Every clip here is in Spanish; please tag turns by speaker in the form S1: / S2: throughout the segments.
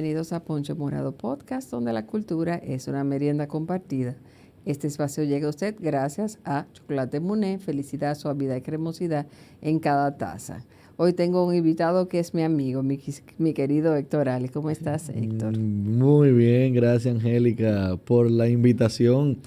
S1: bienvenidos a Poncho Morado Podcast, donde la cultura es una merienda compartida. Este espacio llega a usted gracias a Chocolate Muné, felicidad, suavidad y cremosidad en cada taza. Hoy tengo un invitado que es mi amigo, mi querido Héctor Ali. ¿Cómo estás, Héctor?
S2: Muy bien, gracias Angélica por la invitación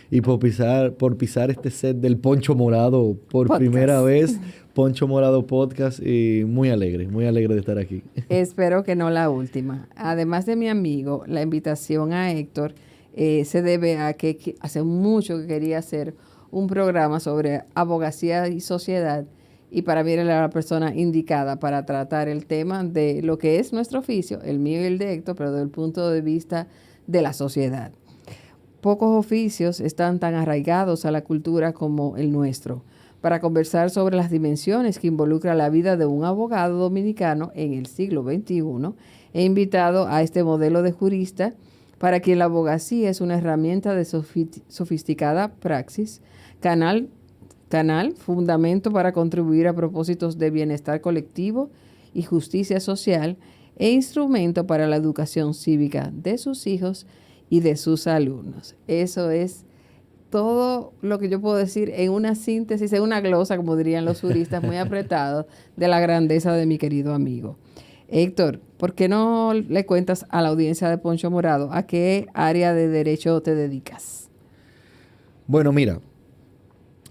S2: y por pisar este set del Poncho Morado por
S1: Podcast.
S2: primera vez. Poncho Morado Podcast y muy alegre de estar aquí.
S1: Espero que no la última. Además de mi amigo, la invitación a Héctor se debe a que hace mucho que quería hacer un programa sobre abogacía y sociedad, y para mí era la persona indicada para tratar el tema de lo que es nuestro oficio, el mío y el de Héctor, pero desde el punto de vista de la sociedad. Pocos oficios están tan arraigados a la cultura como el nuestro. Para conversar sobre las dimensiones que involucra la vida de un abogado dominicano en el siglo XXI, he invitado a este modelo de jurista para quien la abogacía es una herramienta de sofisticada praxis, canal, fundamento para contribuir a propósitos de bienestar colectivo y justicia social, e instrumento para la educación cívica de sus hijos y de sus alumnos. Eso es todo lo que yo puedo decir en una síntesis, en una glosa, como dirían los juristas, muy apretado, de la grandeza de mi querido amigo. Héctor, ¿por qué no le cuentas a la audiencia de Poncho Morado a qué área de derecho te dedicas?
S2: Bueno, mira,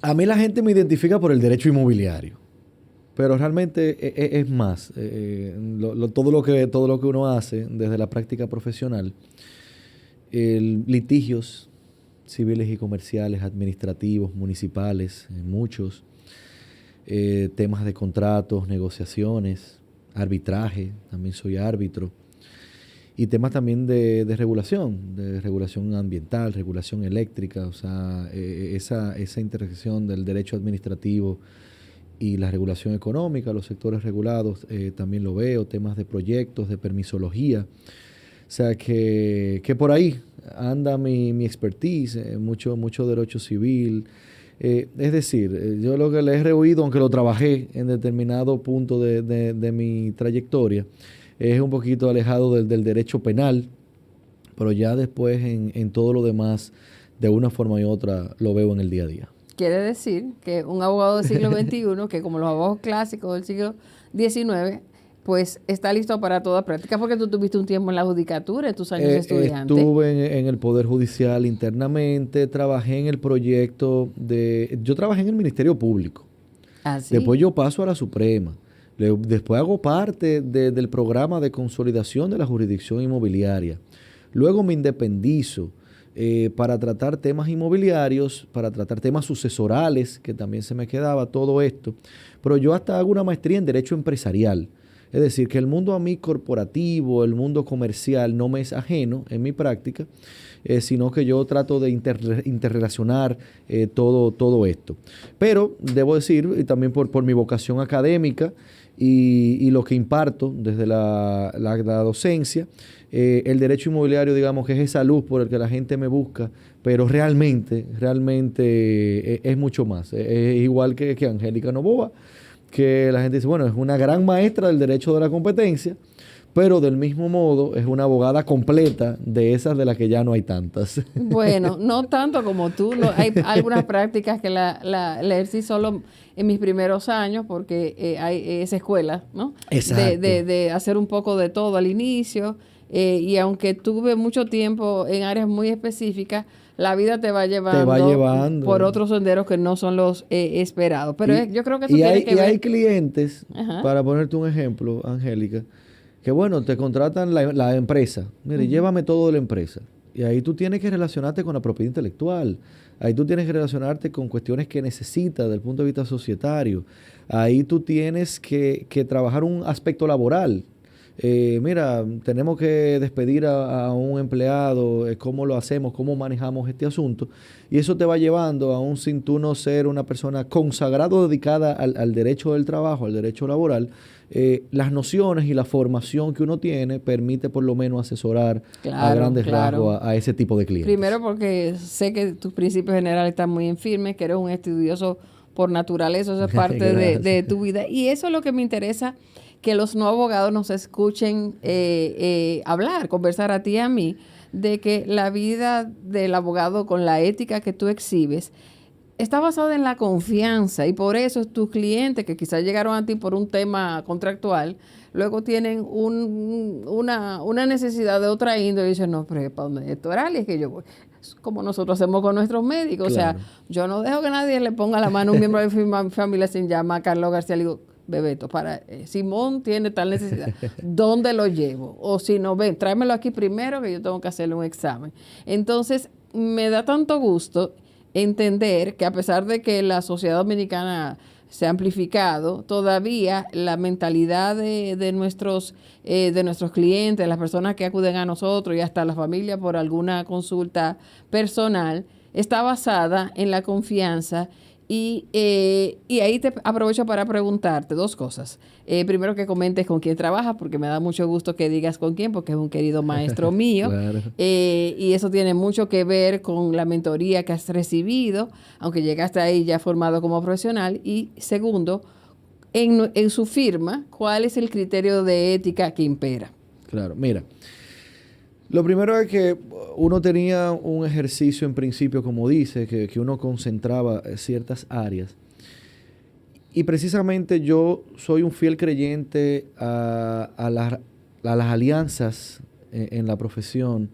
S2: a mí la gente me identifica por el derecho inmobiliario, pero realmente es más. Todo lo que uno hace desde la práctica profesional, litigios civiles y comerciales, administrativos, municipales, muchos, temas de contratos, negociaciones, arbitraje, también soy árbitro, y temas también de regulación ambiental, regulación eléctrica, o sea, esa intersección del derecho administrativo y la regulación económica, los sectores regulados, también lo veo, temas de proyectos, de permisología. O sea, que por ahí anda mi expertise, mucho derecho civil. Es decir, yo lo que le he rehuido, aunque lo trabajé en determinado punto de mi trayectoria, es un poquito alejado del derecho penal, pero ya después en todo lo demás, de una forma u otra, lo veo en el día a día.
S1: Quiere decir que un abogado del siglo XXI, que como los abogados clásicos del siglo XIX, pues está listo para toda práctica, porque tú tuviste un tiempo en la judicatura, en tus años de estudiante.
S2: Estuve en el Poder Judicial internamente, trabajé en el proyecto yo trabajé en el Ministerio Público.
S1: ¿Ah, sí?
S2: Después yo paso a la Suprema. Después hago parte del programa de consolidación de la jurisdicción inmobiliaria. Luego me independizo para tratar temas inmobiliarios, para tratar temas sucesorales, que también se me quedaba todo esto. Pero yo hasta hago una maestría en Derecho Empresarial. Es decir, que el mundo a mí corporativo, el mundo comercial no me es ajeno en mi práctica, sino que yo trato de interrelacionar todo esto. Pero debo decir, y también por mi vocación académica y lo que imparto desde la docencia, el derecho inmobiliario, digamos, que es esa luz por el que la gente me busca, pero realmente es mucho más. Es igual que Angélica Novoa, que la gente dice, bueno, es una gran maestra del derecho de la competencia, pero del mismo modo es una abogada completa de esas de las que ya no hay tantas.
S1: Bueno, no tanto como tú. Hay algunas prácticas que la ejercí solo en mis primeros años, porque hay esa escuela, ¿no?
S2: Exacto.
S1: De hacer un poco de todo al inicio, y aunque tuve mucho tiempo en áreas muy específicas, la vida te va llevando por otros senderos que no son los esperados. Pero yo creo que eso tiene que ver.
S2: Y hay clientes,
S1: Ajá.
S2: para ponerte un ejemplo, Angélica, que bueno, te contratan la empresa. Mire, llévame todo de la empresa. Y ahí tú tienes que relacionarte con la propiedad intelectual. Ahí tú tienes que relacionarte con cuestiones que necesitas desde el punto de vista societario. Ahí tú tienes que trabajar un aspecto laboral. Mira, tenemos que despedir a un empleado, ¿cómo lo hacemos? ¿Cómo manejamos este asunto? Y eso te va llevando aún sin tú no ser una persona consagrada, dedicada al derecho del trabajo, al derecho laboral. Las nociones y la formación que uno tiene permite por lo menos asesorar a grandes rasgos a ese tipo de clientes.
S1: Primero porque sé que tus principios generales están muy en firme, que eres un estudioso por naturaleza, eso es parte de tu vida. Y eso es lo que me interesa que los no abogados nos escuchen hablar, conversar a ti y a mí, de que la vida del abogado con la ética que tú exhibes está basada en la confianza, y por eso tus clientes que quizás llegaron a ti por un tema contractual, luego tienen una necesidad de otra índole y dicen, no, pero ¿para dónde es Torali? Es que yo voy. Es como nosotros hacemos con nuestros médicos.
S2: Claro.
S1: O sea, yo no dejo que nadie le ponga la mano a un miembro de mi familia sin llamar a Carlos García. Le digo, Bebeto, Simón tiene tal necesidad, ¿dónde lo llevo? O si no, ven, tráemelo aquí primero que yo tengo que hacerle un examen. Entonces, me da tanto gusto entender que a pesar de que la sociedad dominicana se ha amplificado, todavía la mentalidad de nuestros clientes, las personas que acuden a nosotros y hasta la familia por alguna consulta personal, está basada en la confianza. Y ahí te aprovecho para preguntarte dos cosas. Primero, que comentes con quién trabajas, porque me da mucho gusto que digas con quién, porque es un querido maestro mío.
S2: Claro.
S1: Y eso tiene mucho que ver con la mentoría que has recibido, aunque llegaste ahí ya formado como profesional. Y segundo, en su firma, ¿cuál es el criterio de ética que impera?
S2: Claro, mira. Lo primero es que uno tenía un ejercicio en principio, como dice, que uno concentraba ciertas áreas. Y precisamente yo soy un fiel creyente a las alianzas en la profesión,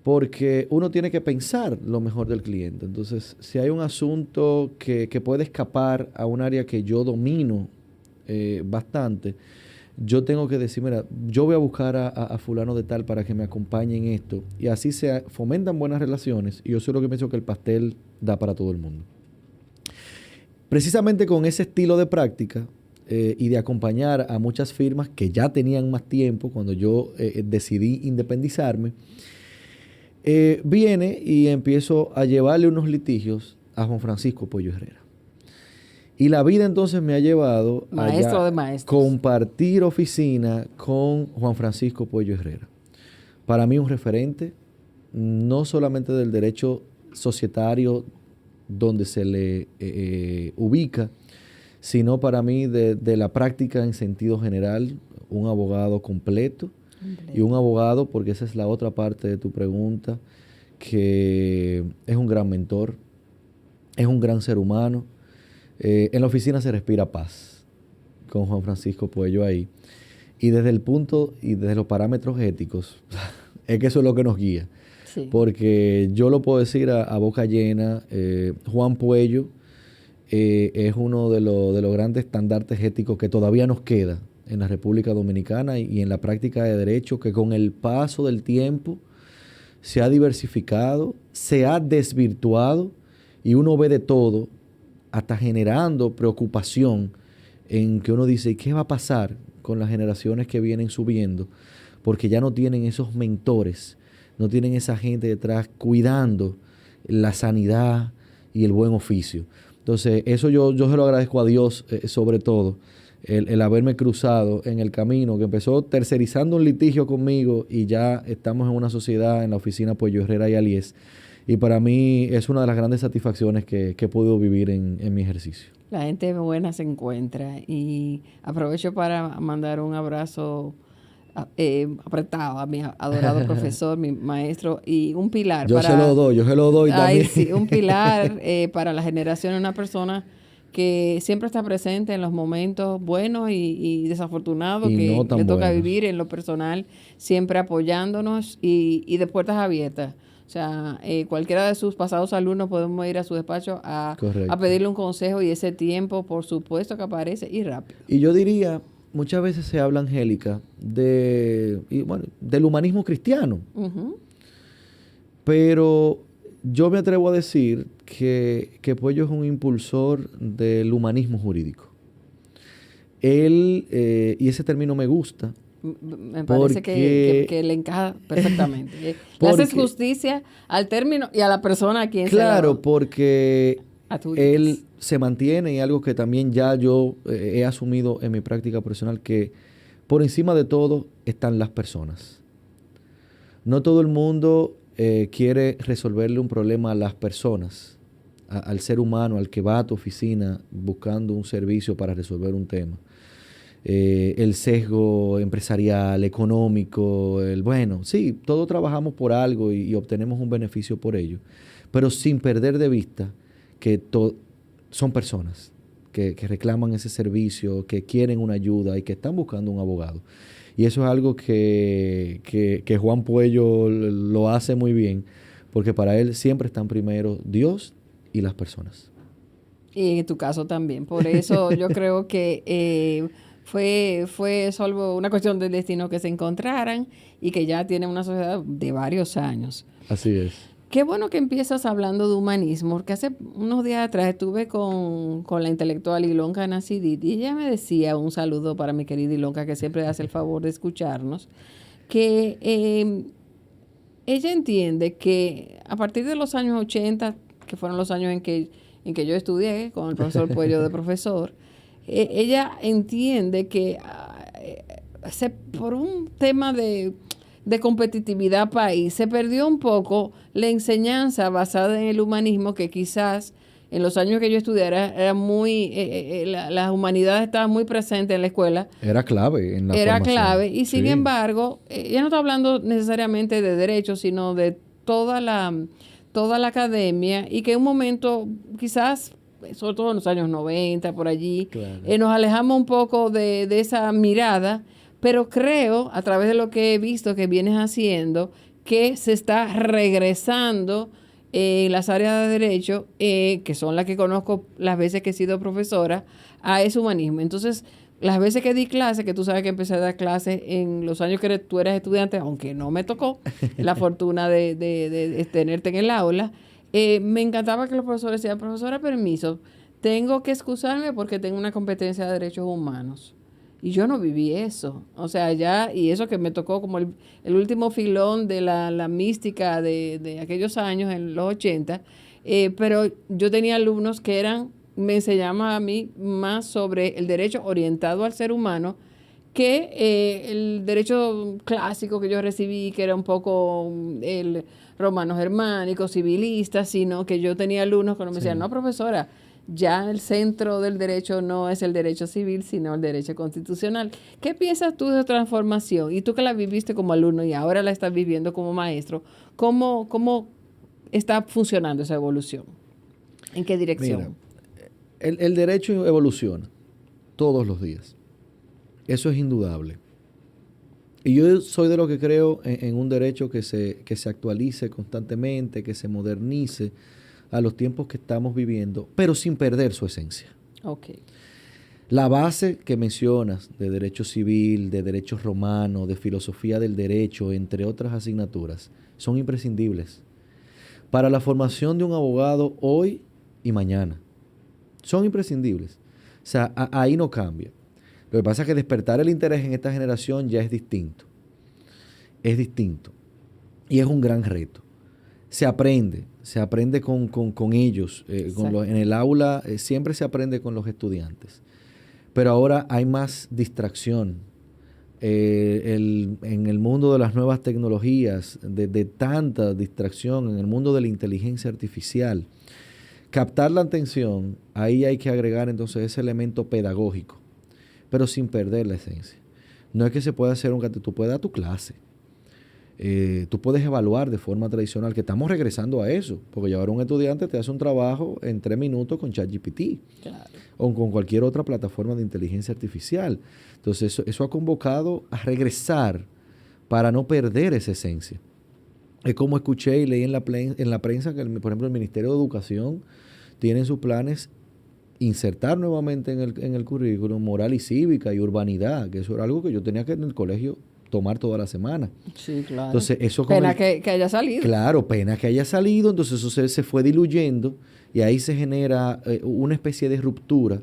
S2: porque uno tiene que pensar lo mejor del cliente. Entonces, si hay un asunto que puede escapar a un área que yo domino bastante, yo tengo que decir, mira, yo voy a buscar a fulano de tal para que me acompañe en esto. Y así se fomentan buenas relaciones. Y yo soy lo que pienso, que el pastel da para todo el mundo. Precisamente con ese estilo de práctica y de acompañar a muchas firmas que ya tenían más tiempo, cuando yo decidí independizarme, viene y empiezo a llevarle unos litigios a Juan Francisco Puello Herrera. Y la vida entonces me ha llevado a compartir oficina con Juan Francisco Puello Herrera. Para mí un referente, no solamente del derecho societario donde se le ubica, sino para mí de la práctica en sentido general, un abogado completo. Y un abogado, porque esa es la otra parte de tu pregunta, que es un gran mentor, es un gran ser humano. En la oficina se respira paz con Juan Francisco Puello ahí. Y desde el punto y desde los parámetros éticos, es que eso es lo que nos guía. Sí. Porque yo lo puedo decir a boca llena, Juan Puello es uno de los grandes estandartes éticos que todavía nos queda en la República Dominicana y en la práctica de derecho, que con el paso del tiempo se ha diversificado, se ha desvirtuado y uno ve de todo, hasta generando preocupación en que uno dice, ¿qué va a pasar con las generaciones que vienen subiendo? Porque ya no tienen esos mentores, no tienen esa gente detrás cuidando la sanidad y el buen oficio. Entonces, eso yo se lo agradezco a Dios sobre todo, el haberme cruzado en el camino, que empezó tercerizando un litigio conmigo y ya estamos en una sociedad en la oficina Puello Herrera y Aliés. Y para mí es una de las grandes satisfacciones que he podido vivir en mi ejercicio.
S1: La gente buena se encuentra, y aprovecho para mandar un abrazo apretado a mi adorado profesor, mi maestro, y un pilar.
S2: Yo se lo doy también.
S1: Sí, un pilar para la generación, una persona que siempre está presente en los momentos buenos y desafortunados que
S2: no
S1: le toca
S2: buenos.
S1: vivir en lo personal, siempre apoyándonos y de puertas abiertas. O sea, cualquiera de sus pasados alumnos podemos ir a su despacho a pedirle un consejo, y ese tiempo, por supuesto, que aparece y rápido.
S2: Y yo diría, muchas veces se habla, Angélica, del humanismo cristiano. Uh-huh. Pero yo me atrevo a decir que Puello es un impulsor del humanismo jurídico. Él, y ese término me gusta,
S1: me parece que le encaja perfectamente. Le haces justicia al término y a la persona a quien se
S2: Claro, porque él se mantiene, y algo que también ya yo he asumido en mi práctica profesional, que por encima de todo están las personas. No todo el mundo quiere resolverle un problema a las personas, al ser humano, al que va a tu oficina buscando un servicio para resolver un tema. el sesgo empresarial, económico, bueno, sí, todos trabajamos por algo y obtenemos un beneficio por ello, pero sin perder de vista que son personas que reclaman ese servicio, que quieren una ayuda y que están buscando un abogado. Y eso es algo que Juan Puello lo hace muy bien, porque para él siempre están primero Dios y las personas.
S1: Y en tu caso también. Por eso yo creo que fue solo una cuestión del destino que se encontraran y que ya tienen una sociedad de varios años.
S2: Así es.
S1: Qué bueno que empiezas hablando de humanismo, porque hace unos días atrás estuve con la intelectual Ilonka Nacidit y ella me decía, un saludo para mi querida Ilonka, que siempre hace el favor de escucharnos, que ella entiende que a partir de los años 80, que fueron los años en que yo estudié con el profesor Puello de profesor, ella entiende que por un tema de competitividad país, se perdió un poco la enseñanza basada en el humanismo, que quizás en los años que yo estudiara era muy, las humanidades estaban muy presentes en la escuela.
S2: Era clave en la
S1: Era
S2: formación.
S1: clave, y sin embargo, ella no está hablando necesariamente de derechos, sino de toda la academia, y que en un momento, quizás, sobre todo en los años 90, por allí, claro, nos alejamos un poco de esa mirada, pero creo, a través de lo que he visto que vienes haciendo, que se está regresando en las áreas de derecho, que son las que conozco las veces que he sido profesora, a ese humanismo. Entonces, las veces que di clase, que tú sabes que empecé a dar clases en los años que tú eras estudiante, aunque no me tocó la fortuna de tenerte en el aula, me encantaba que los profesores decían, profesora, permiso, tengo que excusarme porque tengo una competencia de derechos humanos. Y yo no viví eso. O sea, y eso que me tocó como el último filón de la mística de aquellos años, en los 80, pero yo tenía alumnos que me enseñaban a mí más sobre el derecho orientado al ser humano que el derecho clásico que yo recibí, que era un poco el romano germánico, civilista, sino que yo tenía alumnos que me decían, no, profesora, ya el centro del derecho no es el derecho civil, sino el derecho constitucional. ¿Qué piensas tú de transformación? Y tú que la viviste como alumno y ahora la estás viviendo como maestro, ¿cómo está funcionando esa evolución? ¿En qué dirección?
S2: Mira, el derecho evoluciona todos los días. Eso es indudable. Y yo soy de los que creo en un derecho que se actualice constantemente, que se modernice a los tiempos que estamos viviendo, pero sin perder su esencia.
S1: Okay.
S2: La base que mencionas de derecho civil, de derecho romano, de filosofía del derecho, entre otras asignaturas, son imprescindibles para la formación de un abogado hoy y mañana. Son imprescindibles. O sea, ahí no cambia. Lo que pasa es que despertar el interés en esta generación ya es distinto. Es distinto. Y es un gran reto. Se aprende con ellos. En el aula siempre se aprende con los estudiantes. Pero ahora hay más distracción. En el mundo de las nuevas tecnologías, de tanta distracción, en el mundo de la inteligencia artificial, captar la atención, ahí hay que agregar entonces ese elemento pedagógico, pero sin perder la esencia. No es que se pueda hacer tú puedes dar tu clase. Tú puedes evaluar de forma tradicional, que estamos regresando a eso, porque ahora un estudiante te hace un trabajo en 3 minutos con ChatGPT, claro, o con cualquier otra plataforma de inteligencia artificial. Entonces eso ha convocado a regresar para no perder esa esencia. Es como escuché y leí en la prensa que, por ejemplo, el Ministerio de Educación tiene en sus planes insertar nuevamente en el currículum moral y cívica y urbanidad, que eso era algo que yo tenía que en el colegio tomar toda la semana.
S1: Sí, claro.
S2: Entonces, eso
S1: pena que haya salido.
S2: Claro, pena que haya salido. Entonces eso se fue diluyendo y ahí se genera una especie de ruptura.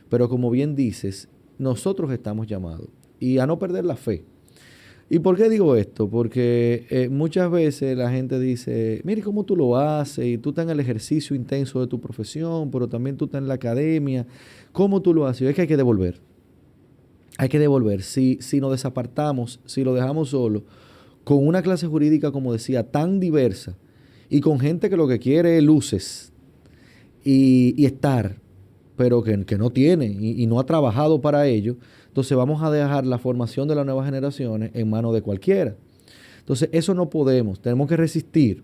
S2: Pero como bien dices, nosotros estamos llamados y a no perder la fe. ¿Y por qué digo esto? Porque muchas veces la gente dice, mire cómo tú lo haces, y tú estás en el ejercicio intenso de tu profesión, pero también tú estás en la academia. ¿Cómo tú lo haces? Y es que hay que devolver. Hay que devolver. Si nos desapartamos, si lo dejamos solo, con una clase jurídica, como decía, tan diversa, y con gente que lo que quiere es luces y estar, pero que no tiene y no ha trabajado para ello, entonces vamos a dejar la formación de las nuevas generaciones en manos de cualquiera. Entonces eso no podemos, tenemos que resistir.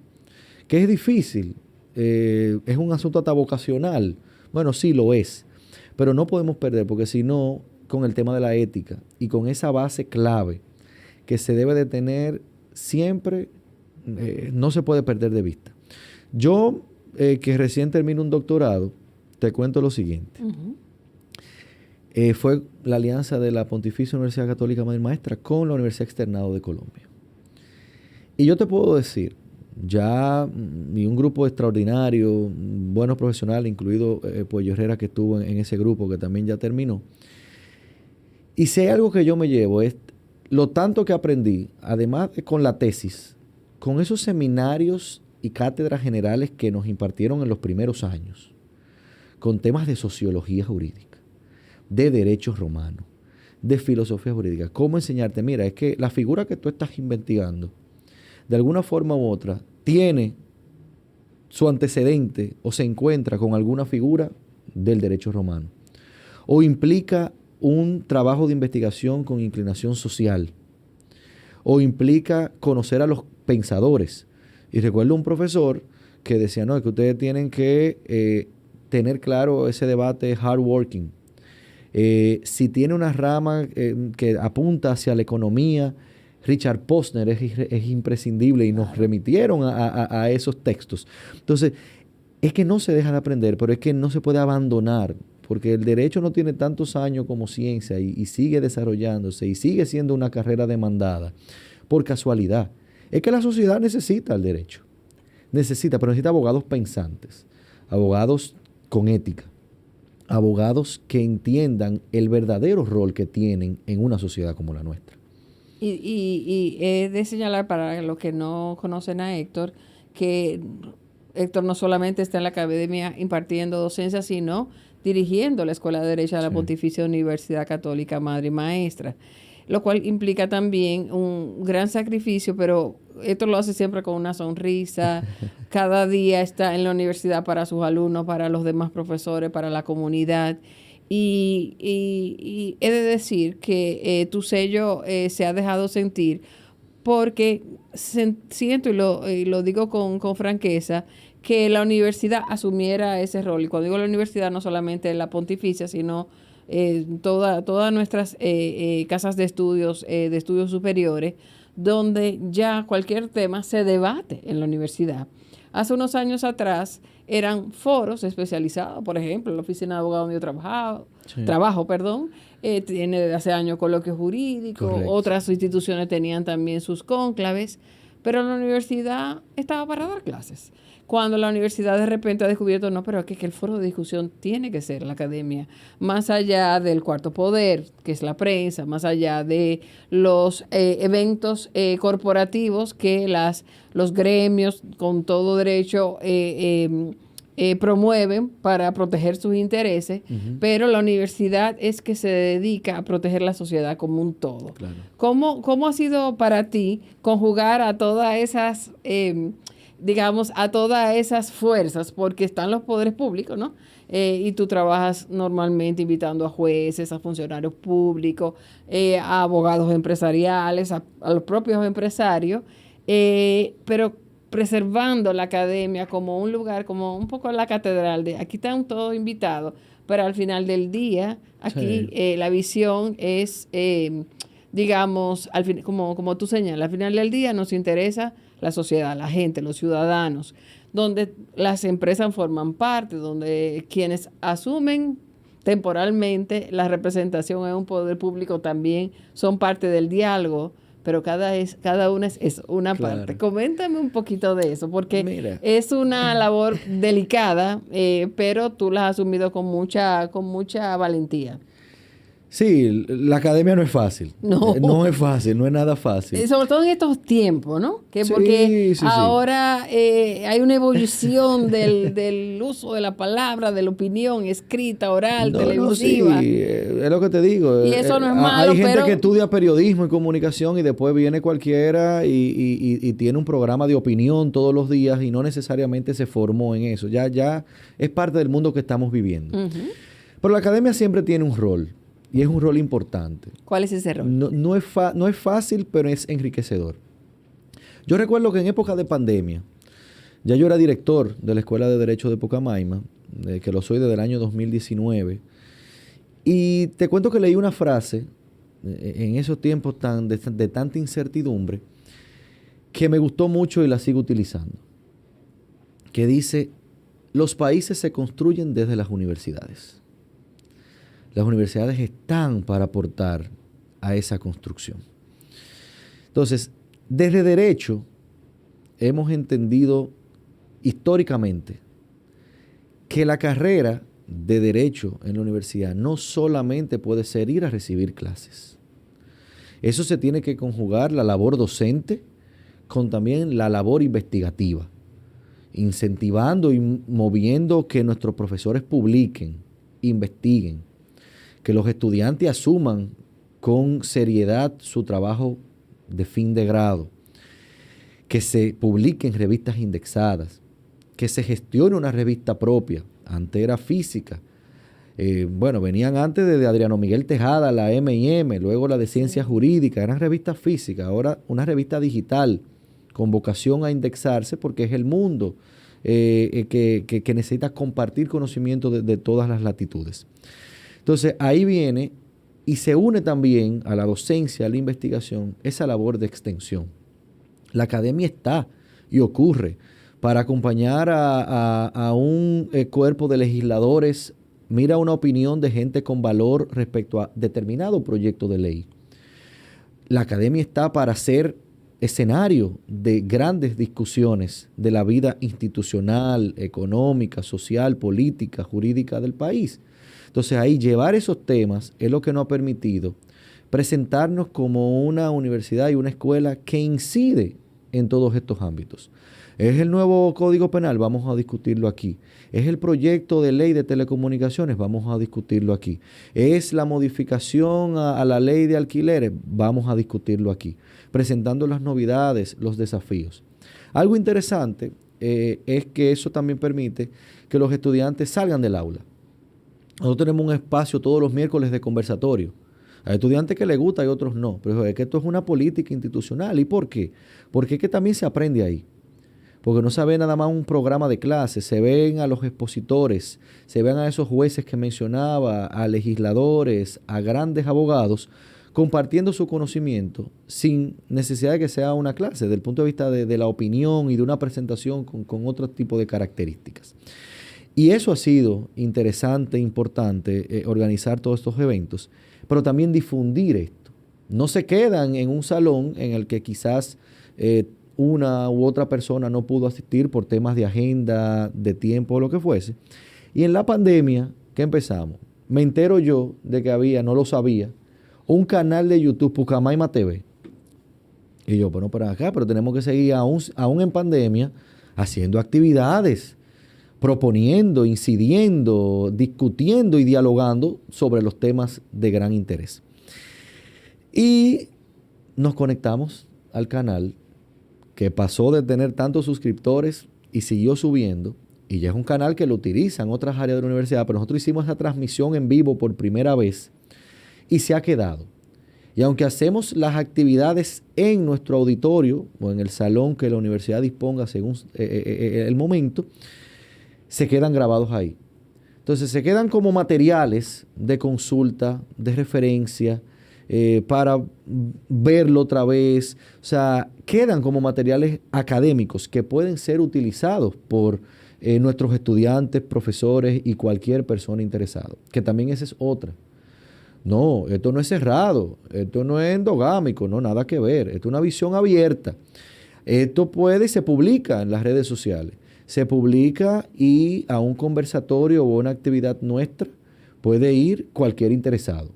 S2: ¿Que es difícil? ¿Es un asunto hasta vocacional? Bueno, sí lo es, pero no podemos perder, porque si no, con el tema de la ética y con esa base clave que se debe de tener siempre, no se puede perder de vista. Yo, que recién termino un doctorado, te cuento lo siguiente. Fue la alianza de la Pontificia Universidad Católica Madre Maestra con la Universidad Externado de Colombia. Y yo te puedo decir, ya y un grupo extraordinario, buenos profesionales, incluido Puello Herrera, que estuvo en ese grupo, que también ya terminó. Y si hay algo que yo me llevo es lo tanto que aprendí, además con la tesis, con esos seminarios y cátedras generales que nos impartieron en los primeros años, con temas de sociología jurídica, de derechos romanos, de filosofía jurídica. ¿Cómo enseñarte? Mira, es que la figura que tú estás investigando, de alguna forma u otra, tiene su antecedente o se encuentra con alguna figura del derecho romano. O implica un trabajo de investigación con inclinación social. O implica conocer a los pensadores. Y recuerdo un profesor que decía, no, es que ustedes tienen que tener claro ese debate hard working. Si tiene una rama que apunta hacia la economía, Richard Posner es imprescindible y nos remitieron a esos textos. Entonces, es que no se deja de aprender, pero es que no se puede abandonar, porque el derecho no tiene tantos años como ciencia y sigue desarrollándose y sigue siendo una carrera demandada por casualidad. Es que la sociedad necesita el derecho, pero necesita abogados pensantes, abogados con ética, abogados que entiendan el verdadero rol que tienen en una sociedad como la nuestra.
S1: Y he de señalar para los que no conocen a Héctor, que Héctor no solamente está en la academia impartiendo docencia, sino dirigiendo la Escuela de Derecho de la Pontificia Universidad Católica Madre y Maestra, lo cual implica también un gran sacrificio, pero Héctor lo hace siempre con una sonrisa. Cada día está en la universidad para sus alumnos, para los demás profesores, para la comunidad. Y he de decir que tu sello se ha dejado sentir porque siento y lo digo con franqueza, que la universidad asumiera ese rol. Y cuando digo la universidad, no solamente la pontificia, sino todas nuestras casas de estudios superiores, donde ya cualquier tema se debate en la universidad. Hace unos años atrás eran foros especializados, por ejemplo, la oficina de abogado donde yo trabajo, tiene desde hace años coloquio jurídico. Correcto. Otras instituciones tenían también sus cónclaves, pero la universidad estaba para dar clases. Cuando la universidad de repente ha descubierto, no, pero es que el foro de discusión tiene que ser la academia, más allá del cuarto poder, que es la prensa, más allá de los eventos corporativos que los gremios con todo derecho promueven para proteger sus intereses, pero la universidad es que se dedica a proteger la sociedad como un todo. Claro. ¿Cómo ha sido para ti conjugar a todas esas a todas esas fuerzas, porque están los poderes públicos, ¿no? Y tú trabajas normalmente invitando a jueces, a funcionarios públicos, a abogados empresariales, a los propios empresarios, pero preservando la academia como un lugar, como un poco la catedral de aquí están todos invitados, pero al final del día, aquí la visión es, como tú señalas, al final del día nos interesa la sociedad, la gente, los ciudadanos, donde las empresas forman parte, donde quienes asumen temporalmente la representación en un poder público también son parte del diálogo, pero cada una es una parte. Coméntame un poquito de eso, porque es una labor delicada, pero tú la has asumido con mucha valentía.
S2: Sí, la academia no es fácil. No es fácil, no es nada fácil.
S1: Sobre todo en estos tiempos, ¿no? Porque ahora hay una evolución del uso de la palabra, de la opinión escrita, oral, televisiva.
S2: Es lo que te digo.
S1: Y eso no es malo,
S2: hay gente que estudia periodismo y comunicación y después viene cualquiera y tiene un programa de opinión todos los días y no necesariamente se formó en eso. Ya es parte del mundo que estamos viviendo. Pero la academia siempre tiene un rol, y es un rol importante.
S1: ¿Cuál es ese rol?
S2: No es fácil, pero es enriquecedor. Yo recuerdo que en época de pandemia, ya yo era director de la Escuela de Derecho de Pucamaima, que lo soy desde el año 2019, y te cuento que leí una frase en esos tiempos de tanta incertidumbre que me gustó mucho y la sigo utilizando, que dice: los países se construyen desde las universidades. Las universidades están para aportar a esa construcción. Entonces, desde derecho hemos entendido históricamente que la carrera de derecho en la universidad no solamente puede ser ir a recibir clases. Eso se tiene que conjugar la labor docente con también la labor investigativa, incentivando y moviendo que nuestros profesores publiquen, investiguen, que los estudiantes asuman con seriedad su trabajo de fin de grado, que se publiquen revistas indexadas, que se gestione una revista propia. Antes era física. Venían antes de Adriano Miguel Tejada, la M&M, luego la de Ciencias Jurídicas, eran revistas físicas, ahora una revista digital con vocación a indexarse porque es el mundo que necesita compartir conocimiento de todas las latitudes. Entonces ahí viene y se une también a la docencia, a la investigación, esa labor de extensión. La academia está y ocurre para acompañar a un cuerpo de legisladores, mira una opinión de gente con valor respecto a determinado proyecto de ley. La academia está para ser escenario de grandes discusiones de la vida institucional, económica, social, política, jurídica del país. Entonces ahí llevar esos temas es lo que nos ha permitido presentarnos como una universidad y una escuela que incide en todos estos ámbitos. ¿Es el nuevo Código Penal? Vamos a discutirlo aquí. ¿Es el proyecto de ley de telecomunicaciones? Vamos a discutirlo aquí. ¿Es la modificación a la ley de alquileres? Vamos a discutirlo aquí. Presentando las novedades, los desafíos. Algo interesante es que eso también permite que los estudiantes salgan del aula. Nosotros tenemos un espacio todos los miércoles de conversatorio. Hay estudiantes que les gusta y otros no. Pero es que esto es una política institucional. ¿Y por qué? Porque es que también se aprende ahí. Porque no se ve nada más un programa de clases, se ven a los expositores, se ven a esos jueces que mencionaba, a legisladores, a grandes abogados, compartiendo su conocimiento sin necesidad de que sea una clase, desde el punto de vista de la opinión y de una presentación con otro tipo de características. Y eso ha sido interesante, importante, organizar todos estos eventos, pero también difundir esto. No se quedan en un salón en el que quizás una u otra persona no pudo asistir por temas de agenda, de tiempo o lo que fuese. Y en la pandemia, ¿qué empezamos? Me entero yo de que había, no lo sabía, un canal de YouTube, Pucamaima TV. Y yo, bueno, pero acá, pero tenemos que seguir aún en pandemia haciendo actividades, proponiendo, incidiendo, discutiendo y dialogando sobre los temas de gran interés. Y nos conectamos al canal que pasó de tener tantos suscriptores y siguió subiendo, y ya es un canal que lo utilizan otras áreas de la universidad, pero nosotros hicimos esa transmisión en vivo por primera vez y se ha quedado. Y aunque hacemos las actividades en nuestro auditorio o en el salón que la universidad disponga según el momento, se quedan grabados ahí. Entonces se quedan como materiales de consulta, de referencia, para verlo otra vez. O sea, quedan como materiales académicos que pueden ser utilizados por nuestros estudiantes, profesores y cualquier persona interesada. Que también esa es otra. No, esto no es cerrado, esto no es endogámico, no, nada que ver. Esto es una visión abierta. Esto puede y se publica en las redes sociales. Se publica y a un conversatorio o una actividad nuestra puede ir cualquier interesado.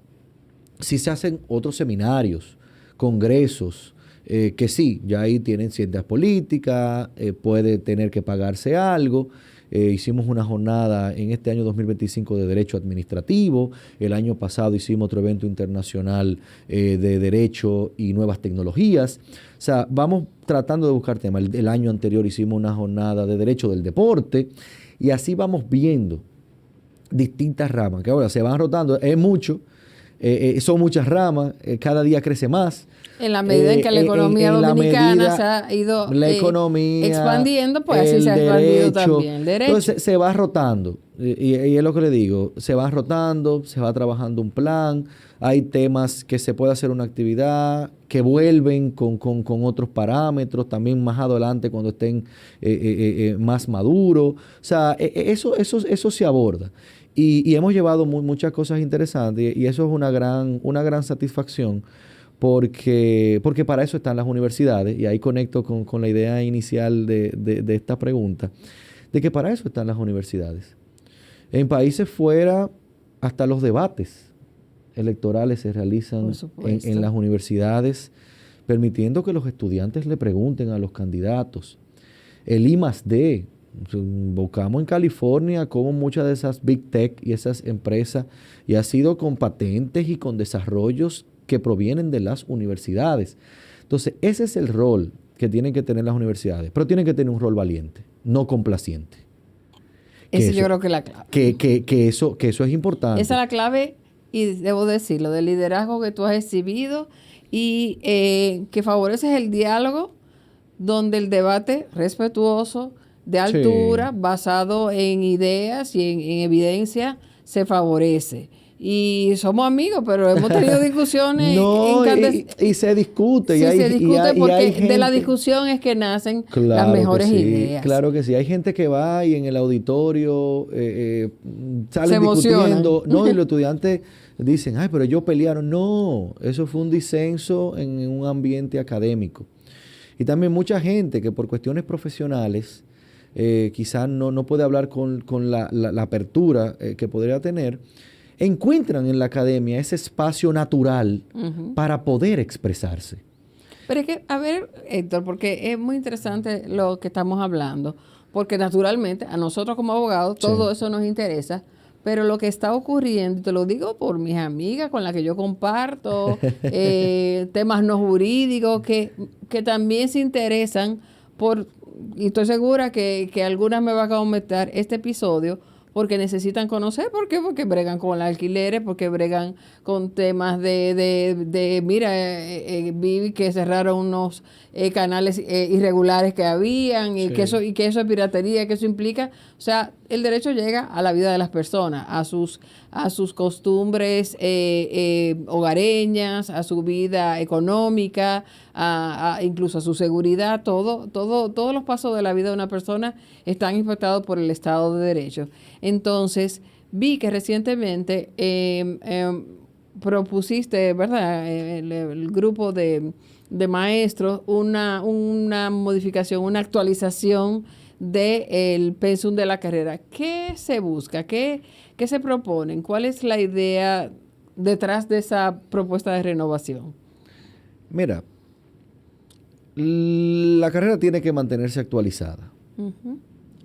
S2: Si se hacen otros seminarios, congresos, que sí, ya ahí tienen ciencias políticas, puede tener que pagarse algo. Hicimos una jornada en este año 2025 de Derecho Administrativo. El año pasado hicimos otro evento internacional de Derecho y Nuevas Tecnologías. O sea, vamos tratando de buscar temas. El año anterior hicimos una jornada de Derecho del Deporte y así vamos viendo distintas ramas, que ahora se van rotando, es mucho, son muchas ramas, cada día crece más.
S1: En la medida en que la economía dominicana se ha ido
S2: la economía,
S1: expandiendo, pues así se ha expandido también el derecho.
S2: Entonces se va rotando, y es lo que le digo, se va rotando, se va trabajando un plan, hay temas que se puede hacer una actividad, que vuelven con otros parámetros, también más adelante cuando estén más maduros. O sea, eso se aborda. Y hemos llevado muchas cosas interesantes y eso es una gran satisfacción porque para eso están las universidades y ahí conecto con la idea inicial de esta pregunta, de que para eso están las universidades. En países fuera, hasta los debates electorales se realizan en las universidades, permitiendo que los estudiantes le pregunten a los candidatos. El I+D, buscamos en California cómo muchas de esas Big Tech y esas empresas y ha sido con patentes y con desarrollos que provienen de las universidades. Entonces, ese es el rol que tienen que tener las universidades, pero tienen que tener un rol valiente, no complaciente.
S1: Yo creo que es la clave.
S2: Que eso es importante.
S1: Esa es la clave, y debo decirlo, del liderazgo que tú has exhibido y que favoreces el diálogo, donde el debate respetuoso, de altura, basado en ideas y en evidencia, se favorece. Y somos amigos, pero hemos tenido discusiones.
S2: Y se discute.
S1: Sí, se discute porque de la discusión es que nacen las mejores ideas.
S2: Claro que sí. Hay gente que va y en el auditorio salen discutiendo. No, y los estudiantes dicen, ay, pero ellos pelearon. No, eso fue un disenso en un ambiente académico. Y también mucha gente que por cuestiones profesionales quizás no puede hablar con la apertura que podría tener, encuentran en la academia ese espacio natural para poder expresarse.
S1: Pero es que, a ver, Héctor, porque es muy interesante lo que estamos hablando, porque naturalmente a nosotros como abogados todo eso nos interesa, pero lo que está ocurriendo, y te lo digo por mis amigas con las que yo comparto, temas no jurídicos, que también se interesan por, y estoy segura que algunas me van a comentar este episodio, porque necesitan conocer. ¿Por qué? Porque bregan con los alquileres, porque bregan con temas vi que cerraron unos canales irregulares que habían, y que eso es piratería, que eso implica, o sea, el derecho llega a la vida de las personas, a sus costumbres hogareñas, a su vida económica, incluso a su seguridad. Todos los pasos de la vida de una persona están impactados por el Estado de Derecho. Entonces, vi que recientemente propusiste, ¿verdad?, el grupo de maestros, una modificación, una actualización del pensum de la carrera. ¿Qué se busca? ¿Qué se proponen? ¿Cuál es la idea detrás de esa propuesta de renovación?
S2: Mira, la carrera tiene que mantenerse actualizada. Uh-huh.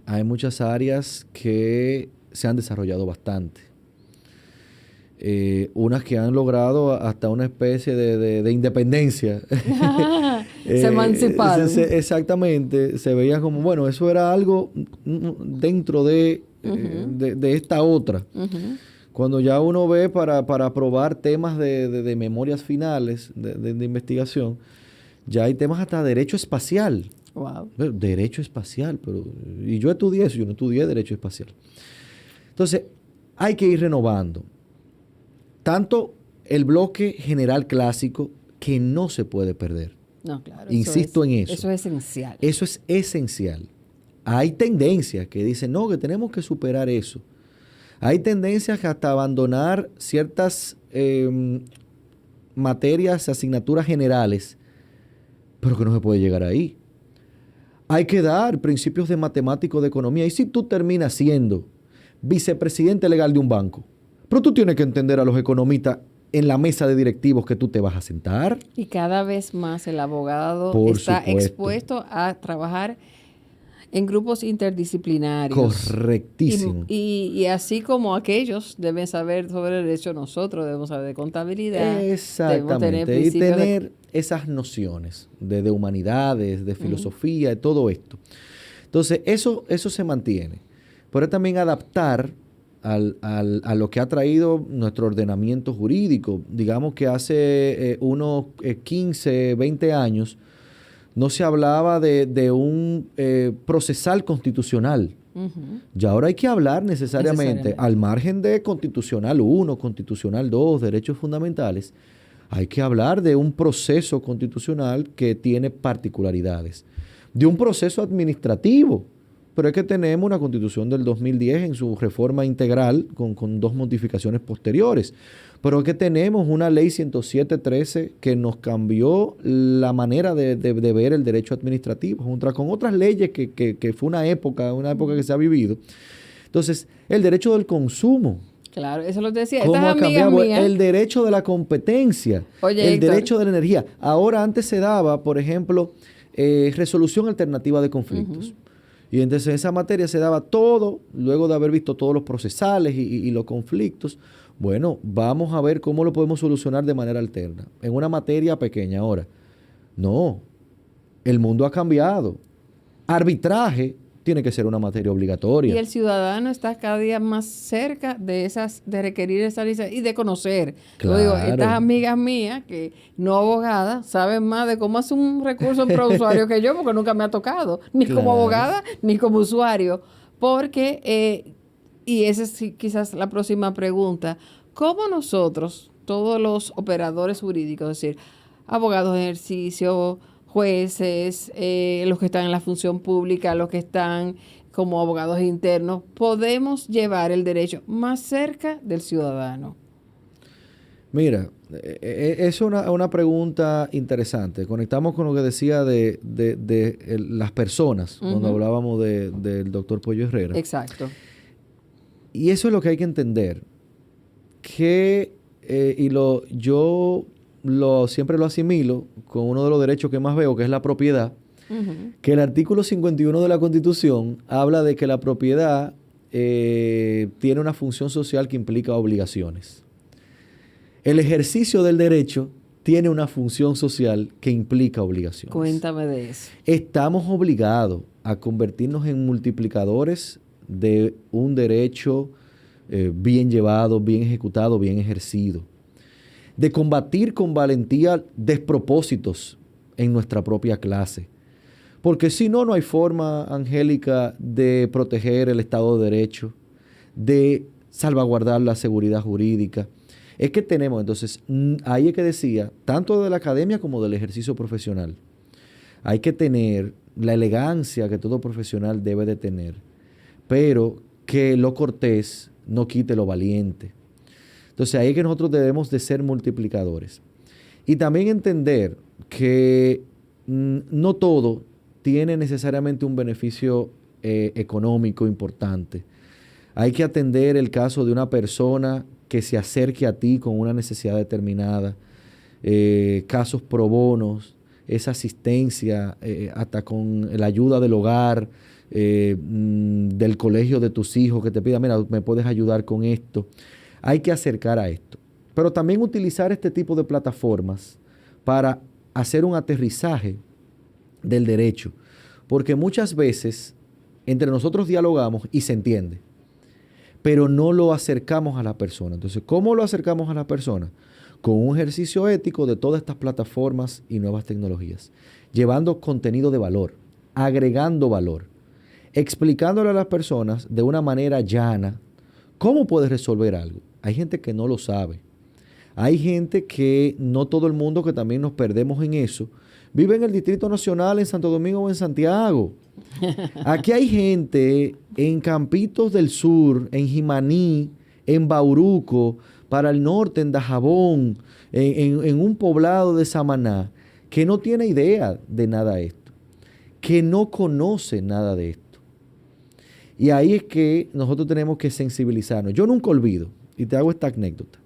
S2: Hay muchas áreas que se han desarrollado bastante. Unas que han logrado hasta una especie de independencia.
S1: Se emanciparon.
S2: Exactamente. Se veía como, bueno, eso era algo dentro de esta otra. Uh-huh. Cuando ya uno ve para aprobar temas de memorias finales, de investigación, ya hay temas hasta derecho espacial.
S1: Wow.
S2: Derecho espacial, y yo estudié eso, yo no estudié derecho espacial. Entonces, hay que ir renovando. Tanto el bloque general clásico, que no se puede perder.
S1: No, claro.
S2: Insisto en eso.
S1: Eso es esencial.
S2: Eso es esencial. Hay tendencias que dicen, no, que tenemos que superar eso. Hay tendencias hasta abandonar ciertas materias, asignaturas generales, pero que no se puede llegar ahí. Hay que dar principios de matemático, de economía. Y si tú terminas siendo vicepresidente legal de un banco, pero tú tienes que entender a los economistas en la mesa de directivos que tú te vas a sentar.
S1: Y cada vez más el abogado está expuesto a trabajar en grupos interdisciplinarios.
S2: Correctísimo.
S1: Y así como aquellos deben saber sobre derecho, nosotros debemos saber de contabilidad.
S2: Exactamente. Y tener esas nociones de humanidades, de filosofía, de todo esto. Entonces, eso se mantiene. Pero también adaptar a lo que ha traído nuestro ordenamiento jurídico. Digamos que hace unos 15, 20 años no se hablaba de un procesal constitucional. Y ahora hay que hablar necesariamente, al margen de Constitucional 1, Constitucional 2, derechos fundamentales, hay que hablar de un proceso constitucional que tiene particularidades, de un proceso administrativo. Pero es que tenemos una Constitución del 2010 en su reforma integral con 2 modificaciones posteriores. Pero es que tenemos una ley 107.13 que nos cambió la manera de ver el derecho administrativo, junto con otras leyes que fue una época que se ha vivido. Entonces, el derecho del consumo.
S1: Claro, eso lo decía.
S2: ¿Cómo
S1: Estas
S2: ha cambiado?
S1: amigas mías.
S2: El derecho de la competencia,
S1: Oye,
S2: el
S1: Héctor,
S2: derecho de la energía. Ahora antes se daba, por ejemplo, resolución alternativa de conflictos. Y entonces en esa materia se daba todo, luego de haber visto todos los procesales y los conflictos. Bueno, vamos a ver cómo lo podemos solucionar de manera alterna. En una materia pequeña ahora. No, el mundo ha cambiado. Arbitraje tiene que ser una materia obligatoria.
S1: Y el ciudadano está cada día más cerca de requerir esa licencia y de conocer.
S2: Claro.
S1: Yo digo, estas amigas mías, que no abogadas, saben más de cómo hacer un recurso en prousuario que yo, porque nunca me ha tocado, ni como abogada, ni como usuario. Porque, y esa es quizás la próxima pregunta, ¿cómo nosotros, todos los operadores jurídicos, es decir, abogados de ejercicio, jueces, los que están en la función pública, los que están como abogados internos, podemos llevar el derecho más cerca del ciudadano?
S2: Mira, es una pregunta interesante. Conectamos con lo que decía de las personas, cuando hablábamos del doctor Pollo Herrera.
S1: Exacto.
S2: Y eso es lo que hay que entender. Que, yo siempre lo asimilo con uno de los derechos que más veo, que es la propiedad, que el artículo 51 de la Constitución habla de que la propiedad tiene una función social que implica obligaciones. El ejercicio del derecho tiene una función social que implica obligaciones.
S1: Cuéntame de eso.
S2: Estamos obligados a convertirnos en multiplicadores de un derecho bien llevado, bien ejecutado, bien ejercido. De combatir con valentía despropósitos en nuestra propia clase. Porque si no, no hay forma, Angélica, de proteger el Estado de Derecho, de salvaguardar la seguridad jurídica. Es que tenemos, entonces, ahí es que decía, tanto de la academia como del ejercicio profesional, hay que tener la elegancia que todo profesional debe de tener, pero que lo cortés no quite lo valiente. Entonces ahí es que nosotros debemos de ser multiplicadores. Y también entender que no todo tiene necesariamente un beneficio económico importante. Hay que atender el caso de una persona que se acerque a ti con una necesidad determinada, casos pro bonos, esa asistencia, hasta con la ayuda del hogar, del colegio de tus hijos, que te pida, mira, me puedes ayudar con esto. Hay que acercar a esto. Pero también utilizar este tipo de plataformas para hacer un aterrizaje del derecho. Porque muchas veces entre nosotros dialogamos y se entiende, pero no lo acercamos a la persona. Entonces, ¿cómo lo acercamos a la persona? Con un ejercicio ético de todas estas plataformas y nuevas tecnologías, llevando contenido de valor, agregando valor, explicándole a las personas de una manera llana cómo puedes resolver algo. Hay gente que no lo sabe. Hay gente que no todo el mundo, que también nos perdemos en eso, vive en el Distrito Nacional, en Santo Domingo o en Santiago. Aquí hay gente en Campitos del Sur, en Jimaní, en Bauruco, para el norte, en Dajabón, en un poblado de Samaná, que no tiene idea de nada de esto, que no conoce nada de esto. Y ahí es que nosotros tenemos que sensibilizarnos. Yo nunca olvido, y te hago esta anécdota.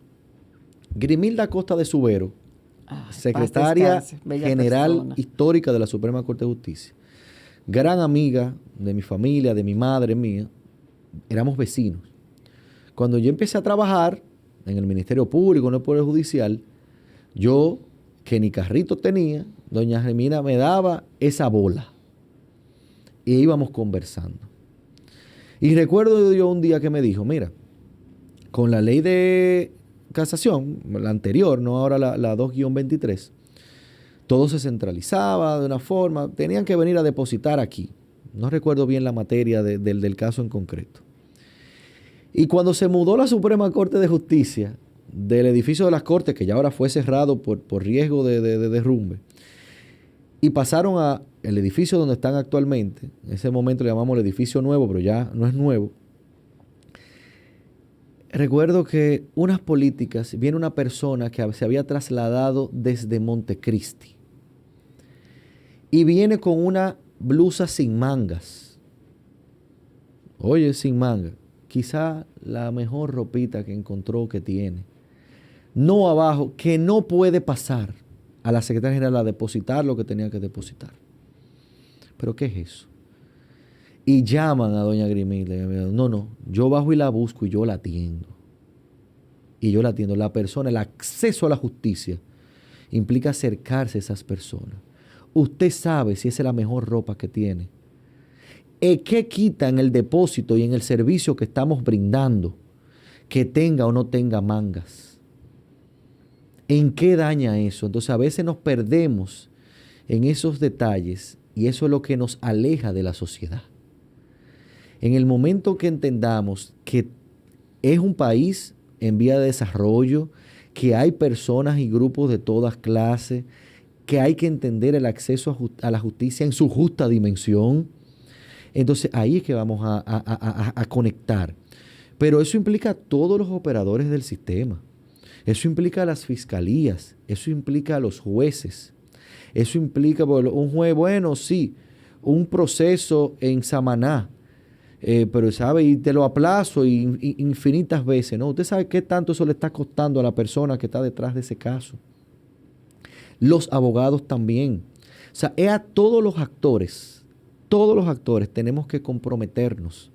S2: Grimilda Costa de Subero, secretaria general persona, histórica de la Suprema Corte de Justicia, gran amiga de mi familia, de mi madre, mía, éramos vecinos. Cuando yo empecé a trabajar en el Ministerio Público, en el Poder Judicial, yo, que ni carrito tenía, doña Gemina me daba esa bola y íbamos conversando. Y recuerdo yo un día que me dijo, mira, Con la ley de casación, la anterior, no ahora la 2-23, todo se centralizaba de una forma, tenían que venir a depositar aquí. No recuerdo bien la materia del caso en concreto. Y cuando se mudó la Suprema Corte de Justicia del edificio de las Cortes, que ya ahora fue cerrado por riesgo de derrumbe, y pasaron al edificio donde están actualmente, en ese momento le llamamos el edificio nuevo, pero ya no es nuevo. Recuerdo que unas políticas, viene una persona que se había trasladado desde Montecristi y viene con una blusa sin mangas. Oye, sin manga. Quizá la mejor ropita que encontró que tiene. No abajo, que no puede pasar a la secretaria general a depositar lo que tenía que depositar. ¿Pero qué es eso? Y llaman a doña Grimilda. No, yo bajo y la busco y yo la atiendo. Y yo la atiendo. La persona, el acceso a la justicia implica acercarse a esas personas. Usted sabe si esa es la mejor ropa que tiene. ¿Qué quita en el depósito y en el servicio que estamos brindando que tenga o no tenga mangas? ¿En qué daña eso? Entonces a veces nos perdemos en esos detalles y eso es lo que nos aleja de la sociedad. En el momento que entendamos que es un país en vía de desarrollo, que hay personas y grupos de todas clases, que hay que entender el acceso a la justicia en su justa dimensión, entonces ahí es que vamos a conectar. Pero eso implica a todos los operadores del sistema. Eso implica a las fiscalías, eso implica a los jueces, eso implica un juez, bueno, sí, un proceso en Samaná, pero sabe, y te lo aplazo infinitas veces, ¿no? Usted sabe qué tanto eso le está costando a la persona que está detrás de ese caso. Los abogados también. O sea, es a todos los actores tenemos que comprometernos.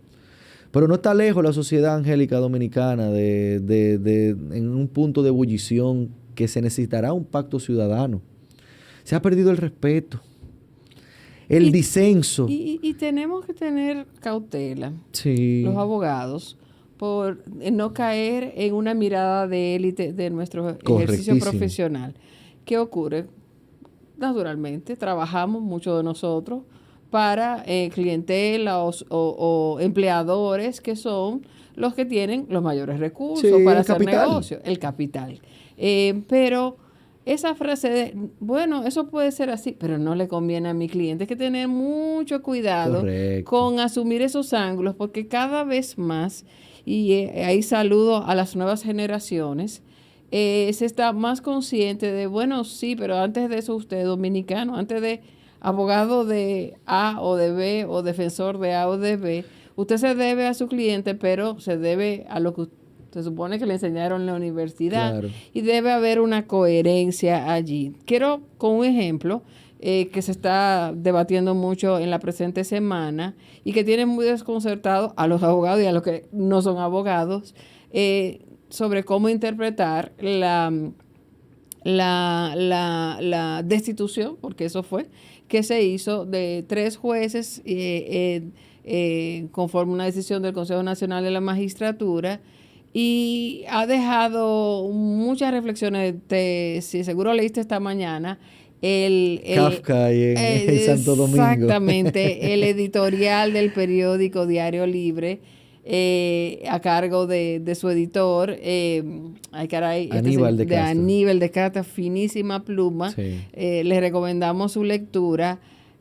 S2: Pero no está lejos la sociedad angélica dominicana en un punto de ebullición que se necesitará un pacto ciudadano. Se ha perdido el respeto, el disenso.
S1: Y tenemos que tener cautela,
S2: sí,
S1: los abogados, por no caer en una mirada de élite de nuestro ejercicio profesional. ¿Qué ocurre? Naturalmente, trabajamos muchos de nosotros para clientela o empleadores que son los que tienen los mayores recursos para hacer negocio, el capital. Pero esa frase de, bueno, eso puede ser así, pero no le conviene a mi cliente. Hay que tener mucho cuidado con asumir esos ángulos, porque cada vez más, y ahí saludo a las nuevas generaciones, se está más consciente de, bueno, sí, pero antes de eso usted es dominicano, antes de abogado de A o de B o defensor de A o de B, usted se debe a su cliente, pero se debe a lo que se supone que le enseñaron en la universidad. Claro. Y debe haber una coherencia allí. Quiero, con un ejemplo que se está debatiendo mucho en la presente semana y que tiene muy desconcertado a los abogados y a los que no son abogados, sobre cómo interpretar la destitución, porque eso fue, que se hizo de 3 jueces conforme una decisión del Consejo Nacional de la Magistratura, y ha dejado muchas reflexiones. Si seguro leíste esta mañana
S2: Kafka en Santo Domingo.
S1: Exactamente, el editorial del periódico Diario Libre, a cargo de su editor,
S2: Aníbal de Castro.
S1: Aníbal de Castro, finísima pluma. Sí. Les recomendamos su lectura.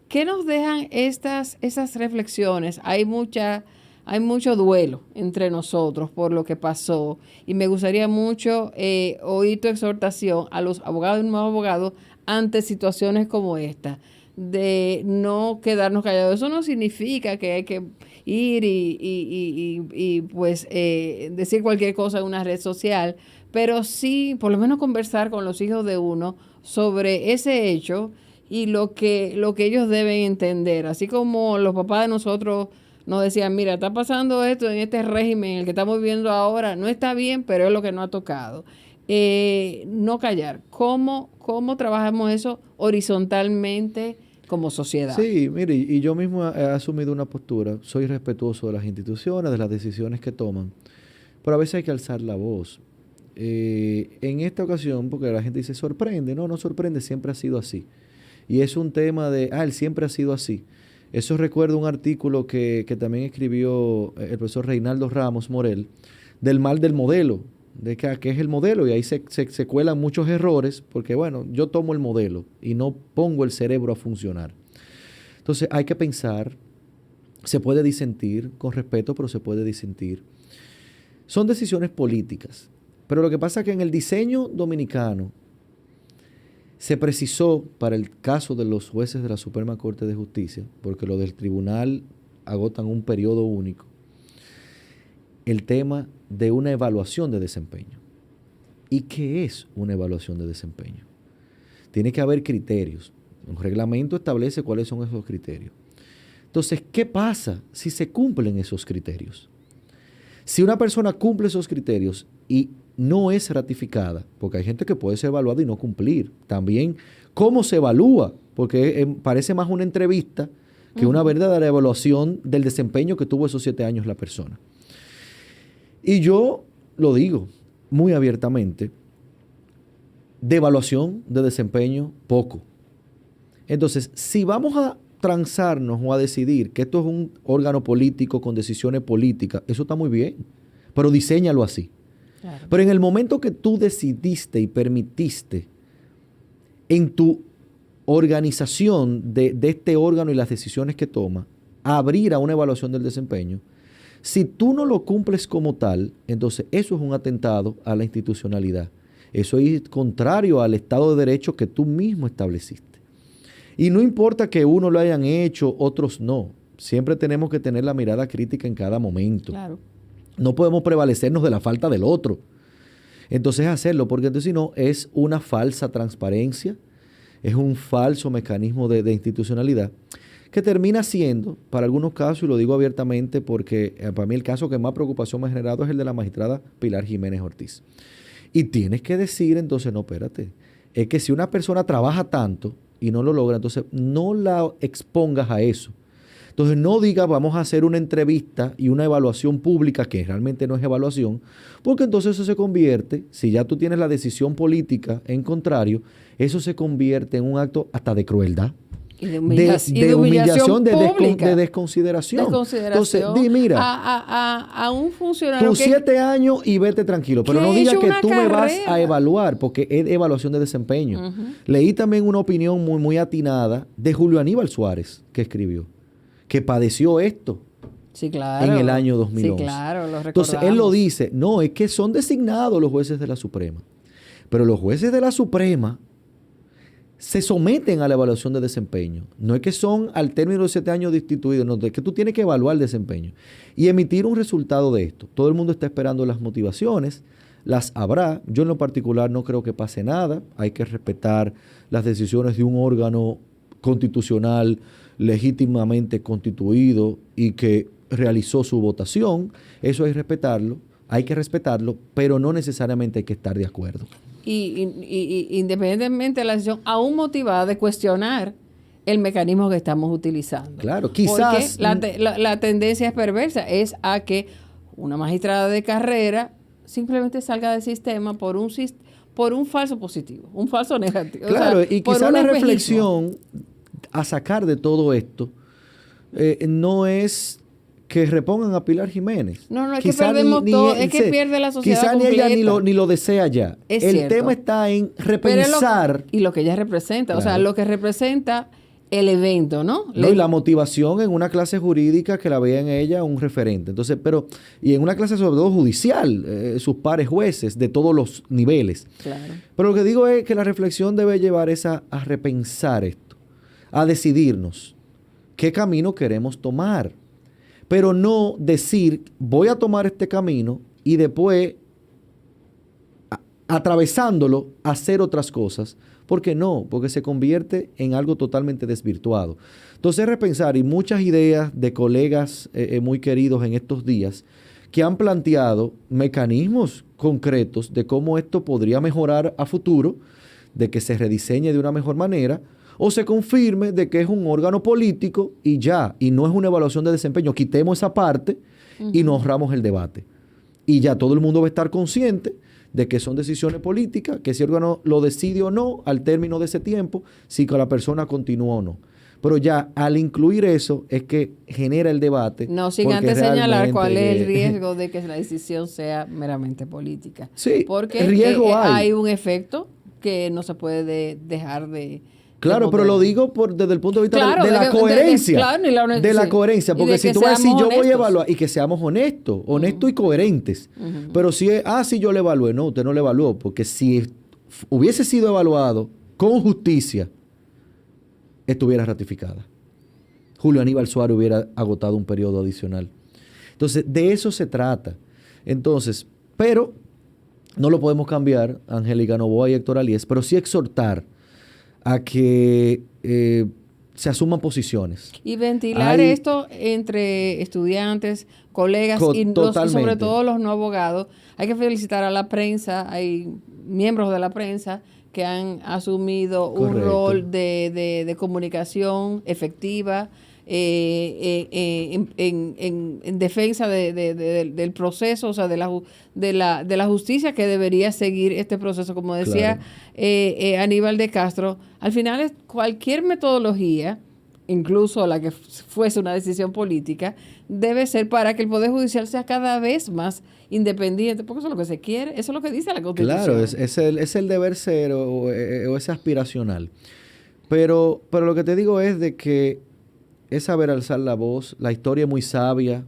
S1: ¿Qué nos dejan esas reflexiones? Hay mucho duelo entre nosotros por lo que pasó, y me gustaría mucho oír tu exhortación a los abogados y nuevos abogados ante situaciones como esta, de no quedarnos callados. Eso no significa que hay que ir y decir cualquier cosa en una red social, pero sí por lo menos conversar con los hijos de uno sobre ese hecho y lo que ellos deben entender, así como los papás de nosotros nos decían, mira, está pasando esto en este régimen en el que estamos viviendo ahora, no está bien, pero es lo que nos ha tocado. No callar. ¿Cómo trabajamos eso horizontalmente como sociedad?
S2: Sí, mire, y yo mismo he asumido una postura. Soy respetuoso de las instituciones, de las decisiones que toman, pero a veces hay que alzar la voz. En esta ocasión, porque la gente dice, sorprende. No, no sorprende, siempre ha sido así. Y es un tema de, él siempre ha sido así. Eso recuerdo un artículo que también escribió el profesor Reinaldo Ramos Morel, del mal del modelo, de qué es el modelo, y ahí se cuelan muchos errores, porque bueno, yo tomo el modelo y no pongo el cerebro a funcionar. Entonces hay que pensar, se puede disentir, con respeto, pero se puede disentir. Son decisiones políticas, pero lo que pasa es que en el diseño dominicano se precisó para el caso de los jueces de la Suprema Corte de Justicia, porque lo del tribunal agotan un periodo único, el tema de una evaluación de desempeño. ¿Y qué es una evaluación de desempeño? Tiene que haber criterios. Un reglamento establece cuáles son esos criterios. Entonces, ¿qué pasa si se cumplen esos criterios? Si una persona cumple esos criterios y no es ratificada, porque hay gente que puede ser evaluada y no cumplir. También, ¿cómo se evalúa? Porque parece más una entrevista que una verdadera evaluación del desempeño que tuvo esos 7 años la persona. Y yo lo digo muy abiertamente, de evaluación de desempeño, poco. Entonces, si vamos a transarnos o a decidir que esto es un órgano político con decisiones políticas, eso está muy bien, pero diséñalo así. Claro. Pero en el momento que tú decidiste y permitiste en tu organización de este órgano y las decisiones que toma, abrir a una evaluación del desempeño, si tú no lo cumples como tal, entonces eso es un atentado a la institucionalidad. Eso es contrario al Estado de Derecho que tú mismo estableciste. Y no importa que uno lo hayan hecho, otros no. Siempre tenemos que tener la mirada crítica en cada momento. Claro. No podemos prevalecernos de la falta del otro. Entonces hacerlo, porque entonces si no es una falsa transparencia, es un falso mecanismo de institucionalidad que termina siendo, para algunos casos, y lo digo abiertamente porque para mí el caso que más preocupación me ha generado es el de la magistrada Pilar Jiménez Ortiz. Y tienes que decir entonces, no, espérate, es que si una persona trabaja tanto y no lo logra, entonces no la expongas a eso. Entonces no digas vamos a hacer una entrevista y una evaluación pública que realmente no es evaluación, porque entonces eso se convierte, si ya tú tienes la decisión política en contrario, eso se convierte en un acto hasta de crueldad.
S1: Y de humillación pública.
S2: De desconsideración. Entonces, mira,
S1: a un funcionario
S2: tus 7 años y vete tranquilo, pero no digas que tú me vas a evaluar, porque es evaluación de desempeño. Leí también una opinión muy, muy atinada de Julio Aníbal Suárez, que escribió, que padeció esto.
S1: Sí, claro.
S2: En el año 2011.
S1: Sí, claro, lo recordamos.
S2: Entonces, él lo dice, no, es que son designados los jueces de la Suprema. Pero los jueces de la Suprema se someten a la evaluación de desempeño. No es que son al término de 7 años destituidos, no, es que tú tienes que evaluar el desempeño y emitir un resultado de esto. Todo el mundo está esperando las motivaciones, las habrá. Yo en lo particular no creo que pase nada. Hay que respetar las decisiones de un órgano constitucional legítimamente constituido y que realizó su votación. Eso hay que respetarlo, pero no necesariamente hay que estar de acuerdo.
S1: Y independientemente de la decisión, aún motivada de cuestionar el mecanismo que estamos utilizando.
S2: Claro, quizás...
S1: Porque la tendencia es perversa, es a que una magistrada de carrera simplemente salga del sistema por un falso positivo, un falso negativo.
S2: Claro, y quizás la reflexión a sacar de todo esto no es que repongan a Pilar Jiménez.
S1: No, es que perdemos todo, es que pierde la sociedad
S2: quizás
S1: completa.
S2: Ni ella ni lo desea ya. El tema está en repensar.
S1: Y lo que ella representa, claro. O sea, lo que representa el evento, ¿no?
S2: Y la motivación en una clase jurídica que la veía en ella un referente. Entonces, y en una clase sobre todo judicial, sus pares jueces de todos los niveles.
S1: Claro.
S2: Pero lo que digo es que la reflexión debe llevar a repensar esto, a decidirnos qué camino queremos tomar. Pero no decir, voy a tomar este camino y después, atravesándolo, hacer otras cosas. ¿Por qué no? Porque se convierte en algo totalmente desvirtuado. Entonces, repensar, y muchas ideas de colegas muy queridos en estos días, que han planteado mecanismos concretos de cómo esto podría mejorar a futuro, de que se rediseñe de una mejor manera, o se confirme de que es un órgano político y ya, y no es una evaluación de desempeño. Quitemos esa parte y nos ahorramos el debate. y ya todo el mundo va a estar consciente de que son decisiones políticas, que si el órgano lo decide o no al término de ese tiempo, si que la persona continúa o no. Pero ya al incluir eso es que genera el debate.
S1: No, sin antes señalar cuál es el riesgo de que la decisión sea meramente política.
S2: Sí,
S1: porque
S2: el riesgo hay
S1: un efecto que no se puede dejar de...
S2: Claro, pero lo digo desde el punto de vista
S1: claro,
S2: de la coherencia. De la
S1: sí.
S2: coherencia, porque si tú vas a decir, yo voy a evaluar, y que seamos honestos y coherentes. Pero si es, sí, yo le evalué. No, usted no le evaluó, porque si hubiese sido evaluado con justicia, estuviera ratificada. Julio Aníbal Suárez hubiera agotado un periodo adicional. Entonces, de eso se trata. Entonces, pero no lo podemos cambiar, Angélica Novoa y Héctor Aliés, pero sí exhortar a que se asuman posiciones.
S1: Y ventilar esto entre estudiantes, colegas y sobre todo los no abogados. Hay que felicitar a la prensa, hay miembros de la prensa que han asumido un rol de comunicación efectiva en defensa del proceso, o sea, de la justicia que debería seguir este proceso. Como decía Aníbal de Castro, al final es cualquier metodología, incluso la que fuese una decisión política, debe ser para que el Poder Judicial sea cada vez más independiente, porque eso es lo que se quiere, eso es lo que dice la Constitución.
S2: Claro, es el deber ser o es aspiracional. Pero lo que te digo es de que es saber alzar la voz, la historia es muy sabia,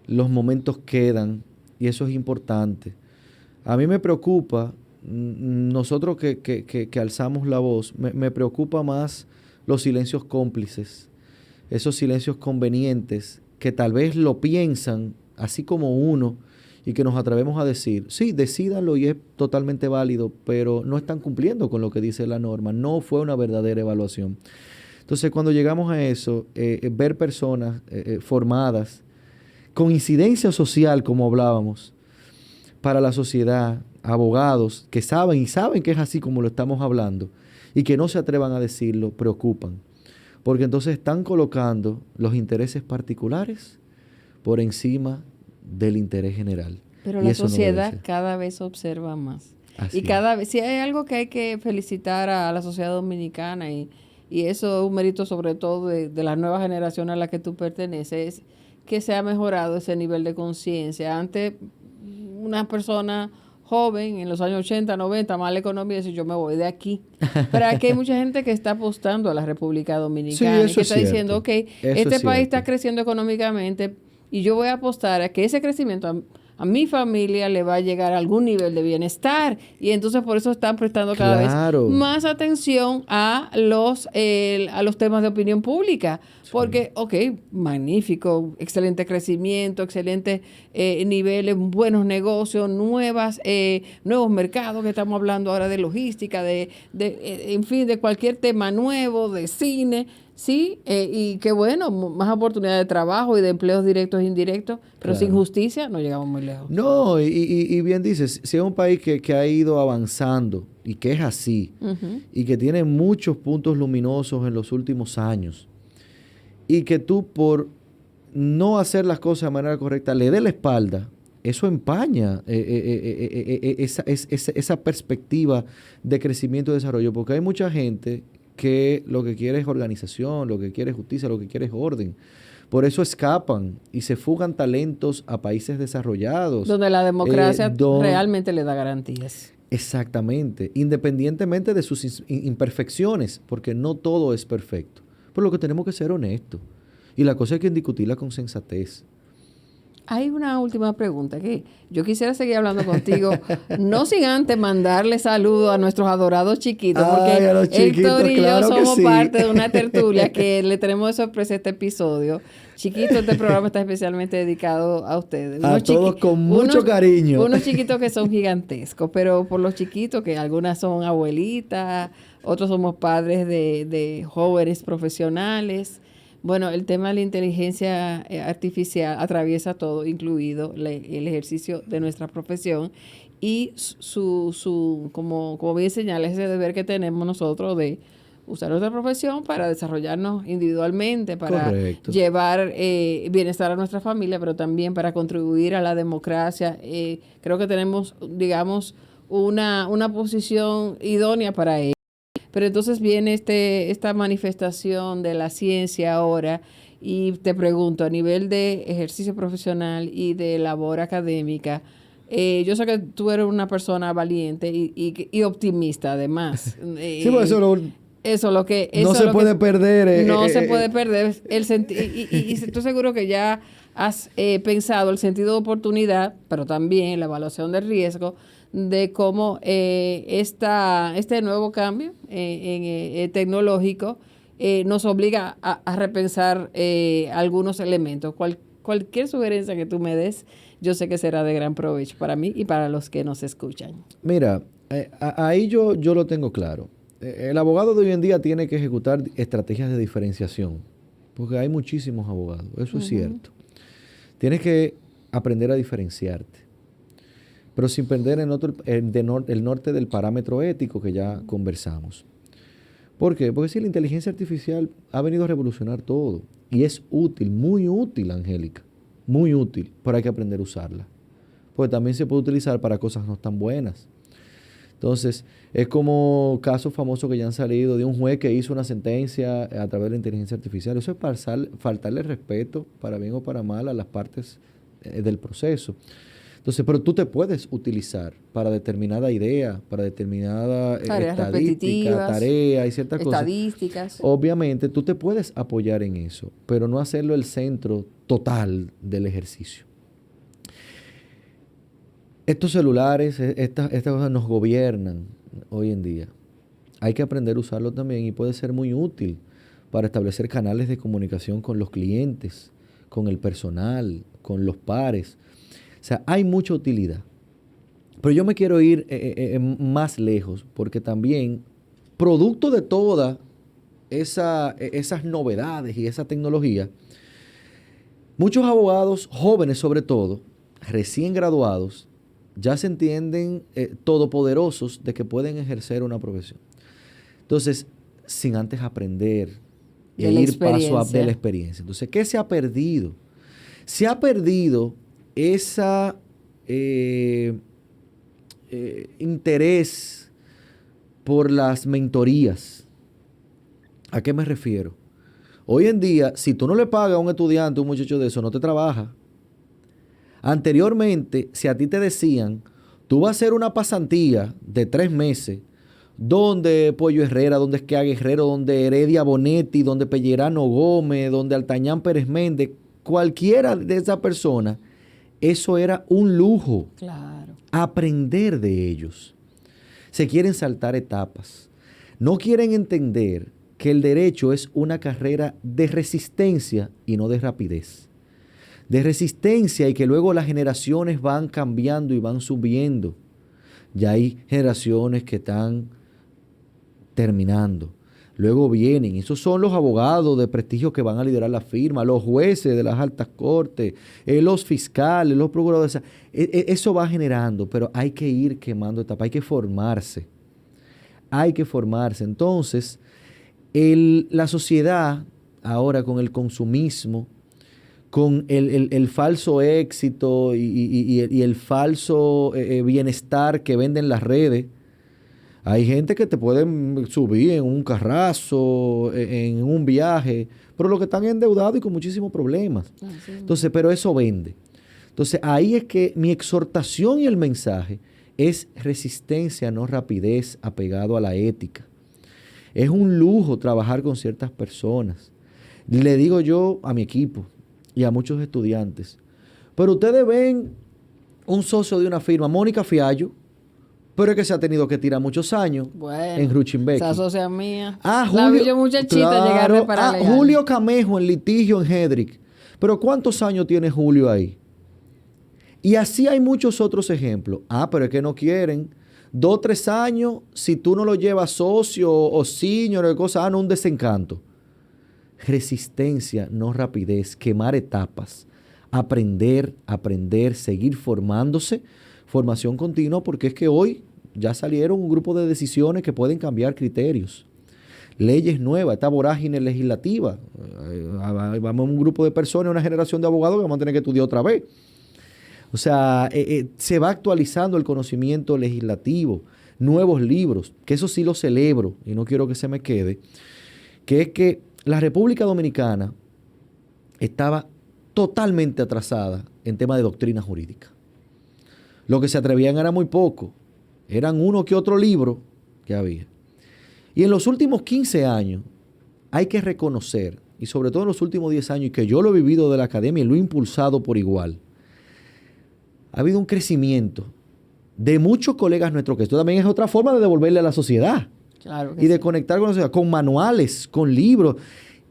S2: los momentos quedan y eso es importante. A mí me preocupa, nosotros que alzamos la voz, me preocupa más los silencios cómplices, esos silencios convenientes que tal vez lo piensan así como uno y que nos atrevemos a decir, sí, decídanlo y es totalmente válido, pero no están cumpliendo con lo que dice la norma, no fue una verdadera evaluación. Entonces, cuando llegamos a eso, ver personas formadas con incidencia social, como hablábamos, para la sociedad, abogados que saben que es así como lo estamos hablando y que no se atrevan a decirlo, preocupan. Porque entonces están colocando los intereses particulares por encima del interés general.
S1: Pero la sociedad cada vez observa más.
S2: Así
S1: y cada vez, si hay algo que hay que felicitar a la sociedad dominicana y eso es un mérito sobre todo de la nueva generación a la que tú perteneces, es que se ha mejorado ese nivel de conciencia. Antes, una persona joven en los años 80, 90, mala economía, dice yo me voy de aquí. Pero aquí hay mucha gente que está apostando a la República Dominicana y que está diciendo, ok, este país está creciendo económicamente y yo voy a apostar a que ese crecimiento a mi familia le va a llegar a algún nivel de bienestar. Y entonces por eso están prestando cada vez más atención a los temas de opinión pública. Porque, magnífico, excelente crecimiento, excelentes niveles, buenos negocios, nuevos mercados, que estamos hablando ahora de logística, en fin, de cualquier tema nuevo, de cine. Sí, y qué bueno, más oportunidades de trabajo y de empleos directos e indirectos, pero sin justicia no llegamos muy lejos.
S2: No, y bien dices, si es un país que ha ido avanzando y que es así, y que tiene muchos puntos luminosos en los últimos años, y que tú por no hacer las cosas de manera correcta le dé la espalda, eso empaña esa perspectiva de crecimiento y desarrollo, porque hay mucha gente que lo que quiere es organización, lo que quiere es justicia, lo que quiere es orden. Por eso escapan y se fugan talentos a países desarrollados.
S1: Donde la democracia realmente le da garantías.
S2: Exactamente, independientemente de sus imperfecciones, porque no todo es perfecto. Por lo que tenemos que ser honestos. Y la cosa hay que discutirla con sensatez.
S1: Hay una última pregunta que yo quisiera seguir hablando contigo, no sin antes mandarle saludos a nuestros adorados chiquitos, porque Héctor y yo somos parte de una tertulia que le tenemos de sorpresa este episodio. Chiquitos, este programa está especialmente dedicado a ustedes.
S2: A todos con mucho cariño.
S1: Unos chiquitos que son gigantescos, pero por los chiquitos que algunas son abuelitas, otros somos padres de jóvenes profesionales. Bueno, el tema de la inteligencia artificial atraviesa todo, incluido el ejercicio de nuestra profesión y como bien señala, ese deber que tenemos nosotros de usar nuestra profesión para desarrollarnos individualmente, para
S2: Correcto.
S1: llevar bienestar a nuestra familia, pero también para contribuir a la democracia. Creo que tenemos, digamos, una posición idónea para ello. Pero entonces viene esta manifestación de la ciencia ahora y te pregunto, a nivel de ejercicio profesional y de labor académica, yo sé que tú eres una persona valiente y optimista además.
S2: Sí, pues
S1: Eso lo que
S2: no se puede perder.
S1: No se puede perder y estoy seguro que ya has pensado el sentido de oportunidad, pero también la evaluación de riesgo de cómo este nuevo cambio tecnológico nos obliga a repensar algunos elementos. Cualquier sugerencia que tú me des, yo sé que será de gran provecho para mí y para los que nos escuchan.
S2: Mira, ahí yo lo tengo claro. El abogado de hoy en día tiene que ejecutar estrategias de diferenciación, porque hay muchísimos abogados, eso es cierto. Tienes que aprender a diferenciarte, pero sin perder el norte del parámetro ético que ya conversamos. ¿Por qué? Porque si la inteligencia artificial ha venido a revolucionar todo y es útil, muy útil, Angélica, muy útil, pero hay que aprender a usarla, porque también se puede utilizar para cosas no tan buenas. Entonces, es como casos famosos que ya han salido de un juez que hizo una sentencia a través de la inteligencia artificial. Eso es faltarle respeto, para bien o para mal, a las partes del proceso. Entonces, pero tú te puedes utilizar para determinada idea, para determinada estadística, tarea y ciertas
S1: estadísticas.
S2: Cosas. Obviamente, tú te puedes apoyar en eso, pero no hacerlo el centro total del ejercicio. Estos celulares, estas cosas nos gobiernan hoy en día. Hay que aprender a usarlo también y puede ser muy útil para establecer canales de comunicación con los clientes, con el personal, con los pares. O sea, hay mucha utilidad. Pero yo me quiero ir más lejos porque también, producto de todas esas novedades y esa tecnología, muchos abogados, jóvenes sobre todo, recién graduados, ya se entienden todopoderosos de que pueden ejercer una profesión. Entonces, sin antes aprender e ir paso de la experiencia. Entonces, ¿qué se ha perdido? Se ha perdido esa interés por las mentorías. ¿A qué me refiero? Hoy en día, si tú no le pagas a un estudiante, a un muchacho de eso, no te trabaja. Anteriormente, si a ti te decían, tú vas a hacer una pasantía de 3 meses, donde Pollo Herrera, donde Esquia Guerrero, donde Heredia Bonetti, donde Pellerano Gómez, donde Altañán Pérez Méndez, cualquiera de esas personas, eso era un lujo.
S1: Claro.
S2: Aprender de ellos. Se quieren saltar etapas. No quieren entender que el derecho es una carrera de resistencia y no de rapidez. De resistencia y que luego las generaciones van cambiando y van subiendo. Ya hay generaciones que están terminando. Luego vienen, esos son los abogados de prestigio que van a liderar la firma, los jueces de las altas cortes, los fiscales, los procuradores. Eso va generando, pero hay que ir quemando etapas, hay que formarse. Hay que formarse. Entonces, la sociedad ahora con el consumismo, con el falso éxito y el falso bienestar que venden las redes. Hay gente que te pueden subir en un carrazo, en un viaje, pero los que están endeudados y con muchísimos problemas. Sí. Entonces, pero eso vende. Entonces, ahí es que mi exhortación y el mensaje es resistencia, no rapidez, apegado a la ética. Es un lujo trabajar con ciertas personas. Le digo yo a mi equipo y a muchos estudiantes, pero ustedes ven un socio de una firma, Mónica Fiallo, pero es que se ha tenido que tirar muchos años en Ruchimbequi.
S1: Esa socia mía.
S2: Julio,
S1: la vio muchachita llegarle para
S2: Julio Camejo en litigio en Hedrick. Pero ¿cuántos años tiene Julio ahí? Y así hay muchos otros ejemplos. Pero es que no quieren. 2 o 3 años, si tú no lo llevas socio o senior o cosas, no, un desencanto. Resistencia, no rapidez, quemar etapas, aprender, seguir formándose, formación continua, porque es que hoy ya salieron un grupo de decisiones que pueden cambiar criterios. leyes nuevas, esta vorágine legislativa. Vamos a un grupo de personas, una generación de abogados que vamos a tener que estudiar otra vez. O sea, se va actualizando el conocimiento legislativo, nuevos libros, que eso sí lo celebro y no quiero que se me quede, que es que la República Dominicana estaba totalmente atrasada en tema de doctrina jurídica. Lo que se atrevían era muy poco, eran uno que otro libro que había. Y en los últimos 15 años hay que reconocer, y sobre todo en los últimos 10 años, y que yo lo he vivido de la academia y lo he impulsado por igual, ha habido un crecimiento de muchos colegas nuestros, que esto también es otra forma de devolverle a la sociedad.
S1: Claro que
S2: Y de
S1: sí.
S2: conectar con la sociedad, con manuales, con libros,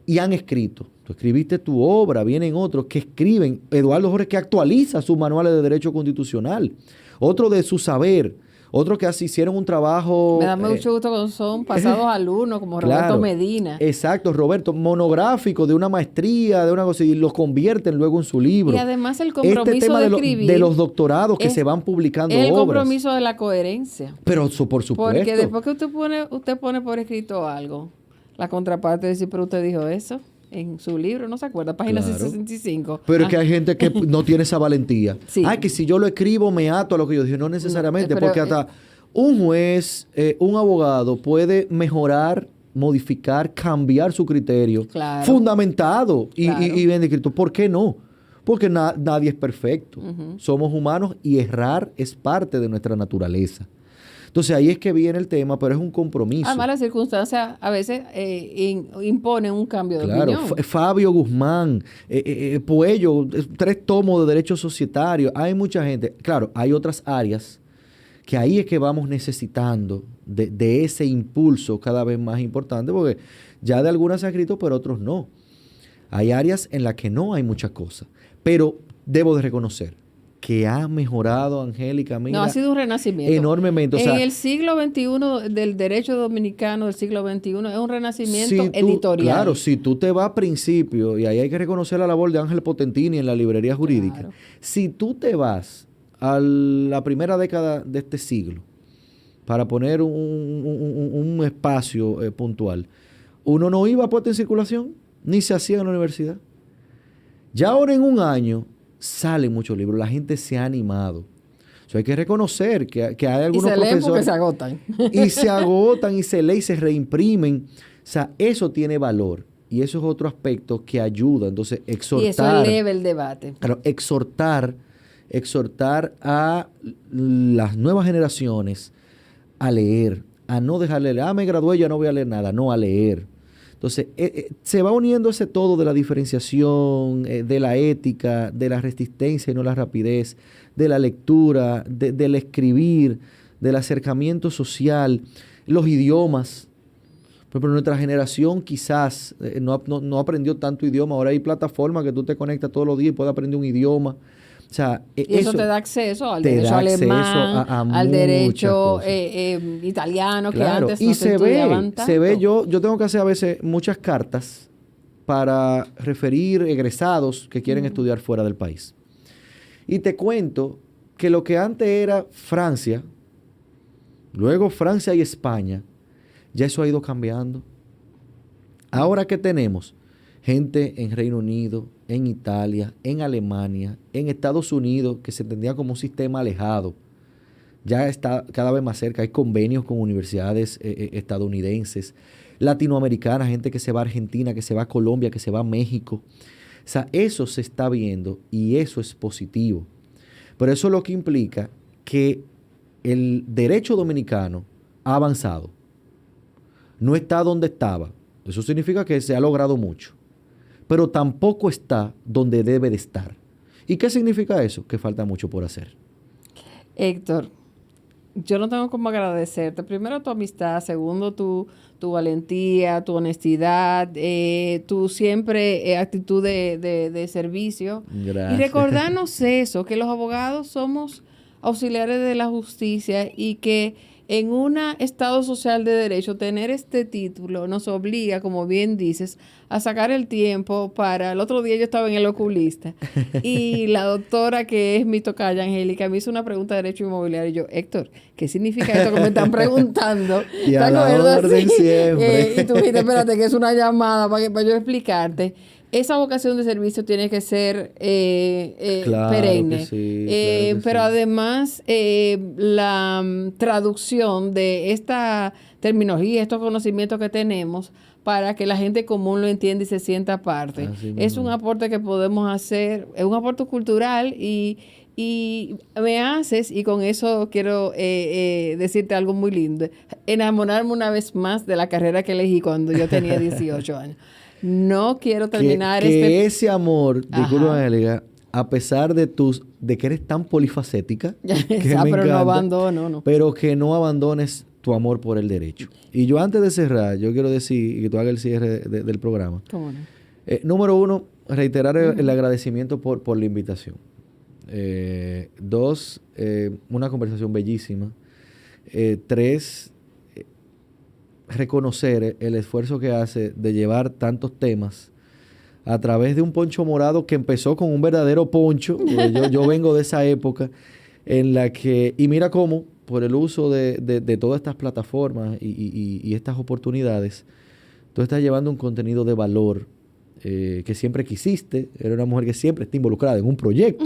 S2: y han escrito. Tú escribiste tu obra, vienen otros que escriben. Eduardo Jorge, que actualiza sus manuales de derecho constitucional. Otro de su saber. Otros que hicieron un trabajo...
S1: Me da mucho gusto cuando son pasados alumnos, como Roberto
S2: Claro,
S1: Medina.
S2: Exacto, Roberto, monográfico de una maestría, de una cosa, y los convierten luego en su libro.
S1: Y además el compromiso
S2: Este tema
S1: de
S2: de
S1: escribir.
S2: de los doctorados que
S1: es
S2: se van publicando
S1: el
S2: obras.
S1: compromiso de la coherencia.
S2: Pero por supuesto.
S1: Porque después que usted pone por escrito algo, la contraparte dice, pero usted dijo eso en su libro, ¿no se acuerda? Página
S2: Claro.
S1: 65.
S2: Pero es que hay gente que no tiene esa valentía.
S1: Sí.
S2: Ay, que si yo lo escribo me ato a lo que yo dije. No necesariamente,
S1: No, pero,
S2: porque hasta un juez, un abogado puede mejorar, modificar, cambiar su criterio.
S1: Claro.
S2: Fundamentado
S1: Claro.
S2: y bien escrito. ¿Por qué no? Porque nadie es perfecto. Somos humanos y errar es parte de nuestra naturaleza. Entonces ahí es que viene el tema, pero es un compromiso.
S1: Además, las circunstancias a veces imponen un cambio de
S2: Claro,
S1: opinión.
S2: Fabio Guzmán, Puello, 3 tomos de derecho societario. Hay mucha gente. Claro, hay otras áreas que ahí es que vamos necesitando de ese impulso cada vez más importante, porque ya de algunas se ha escrito, pero otros no. Hay áreas en las que no hay muchas cosas. Pero debo de reconocer que ha mejorado, Angélica, mira,
S1: No, ha sido un renacimiento.
S2: enormemente. O
S1: En
S2: sea,
S1: el siglo XXI, del derecho dominicano del siglo XXI, es un renacimiento
S2: si tú,
S1: editorial.
S2: claro, si tú te vas a principio, y ahí hay que reconocer la labor de Ángel Potentini en la librería jurídica,
S1: Claro.
S2: si tú te vas a la primera década de este siglo, para poner un espacio puntual, uno no iba a puesta en circulación, ni se hacía en la universidad. Ya ahora en un año salen muchos libros, la gente se ha animado. O sea, hay que reconocer que hay
S1: Y
S2: algunos
S1: se leen porque
S2: profesores...
S1: se agotan.
S2: Y se agotan y se leen y se reimprimen. O sea, eso tiene valor. Y eso es otro aspecto que ayuda. Entonces,
S1: Y eso
S2: exhortar...
S1: eleva el debate.
S2: Claro, exhortar a las nuevas generaciones a leer, a no dejarle leer. Me gradué, ya no voy a leer nada. No, a leer. Entonces, se va uniendo ese todo de la diferenciación, de la ética, de la resistencia y no la rapidez, de la lectura, del escribir, del acercamiento social, los idiomas. Por ejemplo, nuestra generación quizás no aprendió tanto idioma. Ahora hay plataformas que tú te conectas todos los días y puedes aprender un idioma. O sea,
S1: Y eso te da acceso al
S2: te
S1: derecho
S2: da acceso
S1: alemán,
S2: a
S1: al
S2: muchas
S1: derecho
S2: cosas.
S1: italiano, que
S2: Claro,
S1: antes
S2: y
S1: no se estudiaban tanto.
S2: se ve, yo tengo que hacer a veces muchas cartas para referir egresados que quieren estudiar fuera del país. Y te cuento que lo que antes era Francia, luego Francia y España, ya eso ha ido cambiando. Ahora, ¿qué tenemos? Gente en Reino Unido, en Italia, en Alemania, en Estados Unidos, que se entendía como un sistema alejado. Ya está cada vez más cerca. Hay convenios con universidades estadounidenses, latinoamericanas, gente que se va a Argentina, que se va a Colombia, que se va a México. O sea, eso se está viendo y eso es positivo. Pero eso es lo que implica que el derecho dominicano ha avanzado. No está donde estaba. Eso significa que se ha logrado mucho. Pero tampoco está donde debe de estar. ¿Y qué significa eso? Que falta mucho por hacer.
S1: Héctor, yo no tengo cómo agradecerte. Primero, tu amistad. Segundo, tu valentía, tu honestidad, tu siempre actitud de servicio.
S2: Gracias.
S1: Y recordarnos eso, que los abogados somos auxiliares de la justicia y que en un Estado social de derecho, tener este título nos obliga, como bien dices, a sacar el tiempo para... El otro día yo estaba en el oculista y la doctora, que es mi tocaya Angélica, me hizo una pregunta de derecho inmobiliario. Y yo, Héctor, ¿qué significa esto que me están preguntando?
S2: Y a la orden siempre.
S1: Y tú dijiste, espérate, que es una llamada para yo explicarte. Esa vocación de servicio tiene que ser
S2: Claro
S1: perenne.
S2: que sí, claro que
S1: Pero
S2: sí.
S1: además, la traducción de esta terminología, estos conocimientos que tenemos, para que la gente común lo entienda y se sienta parte.
S2: Así
S1: Es un
S2: mismo.
S1: aporte que podemos hacer, es un aporte cultural y me haces, y con eso quiero decirte algo muy lindo, enamorarme una vez más de la carrera que elegí cuando yo tenía 18 años. No quiero terminar
S2: Que ese amor, disculpa,
S1: Ajá.
S2: Angélica, a pesar de que eres tan polifacética, que me
S1: Pero no
S2: encanta,
S1: abandono, no.
S2: pero que no abandones tu amor por el derecho. Y yo antes de cerrar, yo quiero decir, y que tú hagas el cierre del programa.
S1: ¿Cómo no?
S2: Número uno, reiterar el agradecimiento por la invitación. Dos, una conversación bellísima. Tres, reconocer el esfuerzo que hace de llevar tantos temas a través de un poncho morado que empezó con un verdadero poncho. Yo vengo de esa época en la que, y mira cómo, por el uso de todas estas plataformas y estas oportunidades, tú estás llevando un contenido de valor que siempre quisiste. Era una mujer que siempre está involucrada en un proyecto